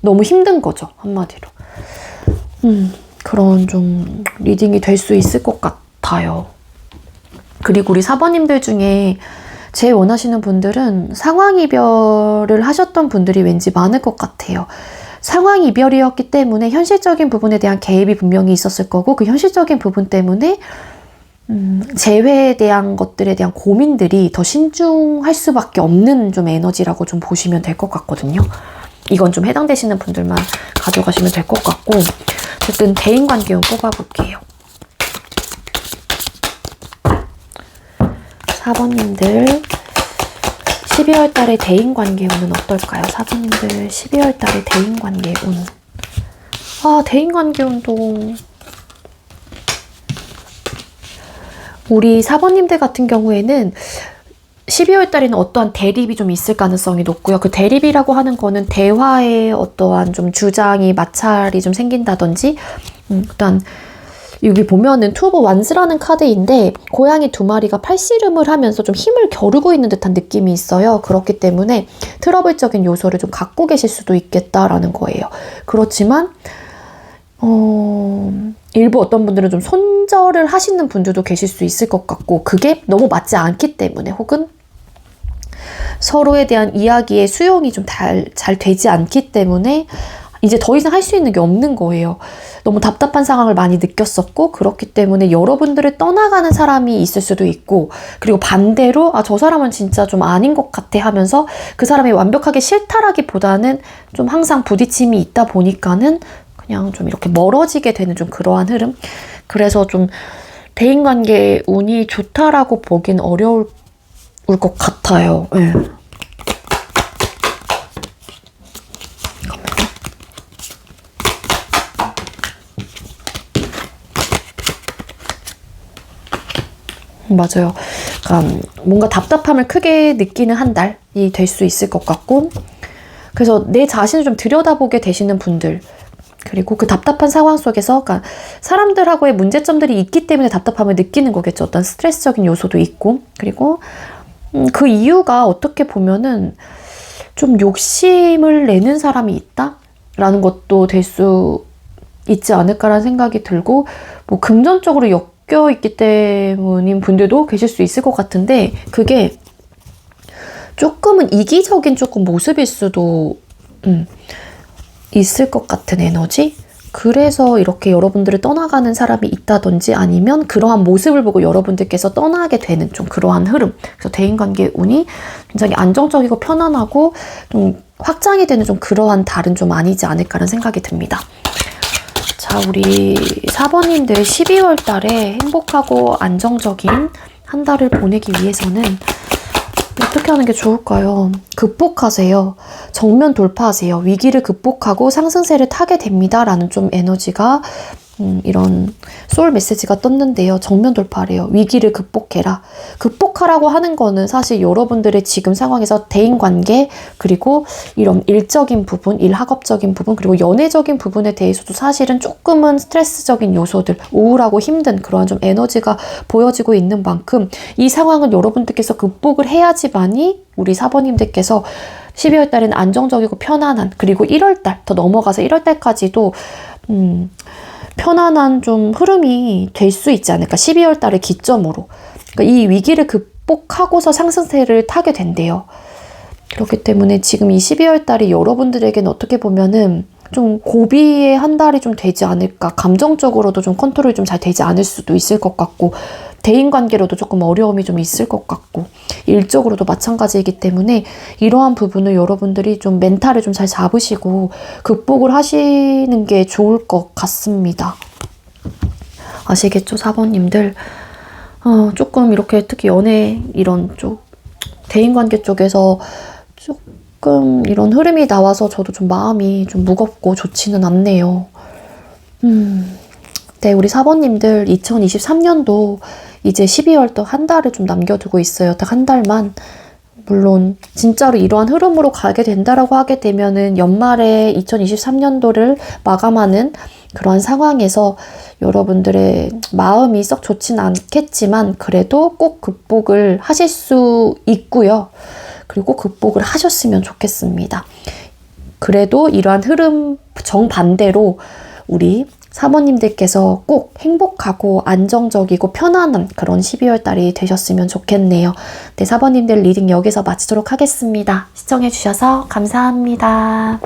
너무 힘든 거죠. 한마디로. 그런 좀 리딩이 될 수 있을 것 같아요. 그리고 우리 사번님들 중에 제일 원하시는 분들은 상황 이별을 하셨던 분들이 왠지 많을 것 같아요. 상황 이별이었기 때문에 현실적인 부분에 대한 개입이 분명히 있었을 거고, 그 현실적인 부분 때문에 재회에 대한 것들에 대한 고민들이 더 신중할 수밖에 없는 좀 에너지라고 좀 보시면 될 것 같거든요. 이건 좀 해당되시는 분들만 가져가시면 될 것 같고, 어쨌든 대인관계운 뽑아볼게요. 4번님들 12월 달의 대인관계 운은 어떨까요? 4번님들 12월 달의 대인관계 운. 아, 대인관계 운도 우리 4번님들 같은 경우에는 12월 달에는 어떠한 대립이 좀 있을 가능성이 높고요. 그 대립이라고 하는 거는 대화에 어떠한 좀 주장이 마찰이 좀 생긴다든지, 일단 여기 보면은 투 오브 완스라는 카드인데 고양이 두 마리가 팔씨름을 하면서 좀 힘을 겨루고 있는 듯한 느낌이 있어요. 그렇기 때문에 트러블적인 요소를 좀 갖고 계실 수도 있겠다라는 거예요. 그렇지만 일부 어떤 분들은 좀 손절을 하시는 분들도 계실 수 있을 것 같고, 그게 너무 맞지 않기 때문에, 혹은 서로에 대한 이야기의 수용이 좀 잘 되지 않기 때문에 이제 더 이상 할 수 있는 게 없는 거예요. 너무 답답한 상황을 많이 느꼈었고, 그렇기 때문에 여러분들을 떠나가는 사람이 있을 수도 있고, 그리고 반대로 저 사람은 진짜 좀 아닌 것 같아 하면서 그 사람이 완벽하게 싫다라기보다는 좀 항상 부딪힘이 있다 보니까는 그냥 좀 이렇게 멀어지게 되는 좀 그러한 흐름. 그래서 좀 대인관계 운이 좋다라고 보긴 어려울 것 같아요. 네. 맞아요. 그러니까 뭔가 답답함을 크게 느끼는 한 달이 될 수 있을 것 같고, 그래서 내 자신을 좀 들여다보게 되시는 분들, 그리고 그 답답한 상황 속에서, 그러니까 사람들하고의 문제점들이 있기 때문에 답답함을 느끼는 거겠죠. 어떤 스트레스적인 요소도 있고, 그리고 그 이유가 어떻게 보면은 좀 욕심을 내는 사람이 있다? 라는 것도 될 수 있지 않을까라는 생각이 들고, 뭐 금전적으로 엮여있기 때문인 분들도 계실 수 있을 것 같은데, 그게 조금은 이기적인 조금 모습일 수도 있을 것 같은 에너지? 그래서 이렇게 여러분들을 떠나가는 사람이 있다든지, 아니면 그러한 모습을 보고 여러분들께서 떠나게 되는 좀 그러한 흐름. 그래서 대인관계 운이 굉장히 안정적이고 편안하고 좀 확장이 되는 좀 그러한 달은 좀 아니지 않을까라는 생각이 듭니다. 자, 우리 4번님들 12월 달에 행복하고 안정적인 한 달을 보내기 위해서는 어떻게 하는 게 좋을까요? 극복하세요. 정면 돌파하세요. 위기를 극복하고 상승세를 타게 됩니다. 라는 좀 에너지가 이런 소울 메시지가 떴는데요. 정면 돌파래요. 위기를 극복해라. 극복하라고 하는 거는 사실 여러분들의 지금 상황에서 대인관계, 그리고 이런 일적인 부분, 일학업적인 부분, 그리고 연애적인 부분에 대해서도 사실은 조금은 스트레스적인 요소들, 우울하고 힘든 그러한 좀 에너지가 보여지고 있는 만큼 이 상황을 여러분들께서 극복을 해야지만이 우리 4번님들께서 12월 달에는 안정적이고 편안한, 그리고 1월 달 더 넘어가서 1월 달까지도 편안한 좀 흐름이 될 수 있지 않을까. 12월 달을 기점으로. 그러니까 이 위기를 극복하고서 상승세를 타게 된대요. 그렇기 때문에 지금 이 12월 달이 여러분들에게는 어떻게 보면은 좀 고비의 한 달이 좀 되지 않을까. 감정적으로도 좀 컨트롤이 좀 잘 되지 않을 수도 있을 것 같고, 대인관계로도 조금 어려움이 좀 있을 것 같고, 일적으로도 마찬가지이기 때문에 이러한 부분을 여러분들이 좀 멘탈을 좀 잘 잡으시고 극복을 하시는 게 좋을 것 같습니다. 아시겠죠, 4번님들? 조금 이렇게 특히 연애 이런 쪽, 대인관계 쪽에서 조금 이런 흐름이 나와서 저도 좀 마음이 좀 무겁고 좋지는 않네요. 네, 우리 4번님들 2023년도 이제 12월 또 한 달을 좀 남겨두고 있어요. 딱 한 달만. 물론 진짜로 이러한 흐름으로 가게 된다라고 하게 되면은 연말에 2023년도를 마감하는 그러한 상황에서 여러분들의 마음이 썩 좋진 않겠지만, 그래도 꼭 극복을 하실 수 있고요. 그리고 극복을 하셨으면 좋겠습니다. 그래도 이러한 흐름 정반대로 우리 4번님들께서 꼭 행복하고 안정적이고 편안한 그런 12월 달이 되셨으면 좋겠네요. 네, 4번님들 리딩 여기서 마치도록 하겠습니다. 시청해주셔서 감사합니다.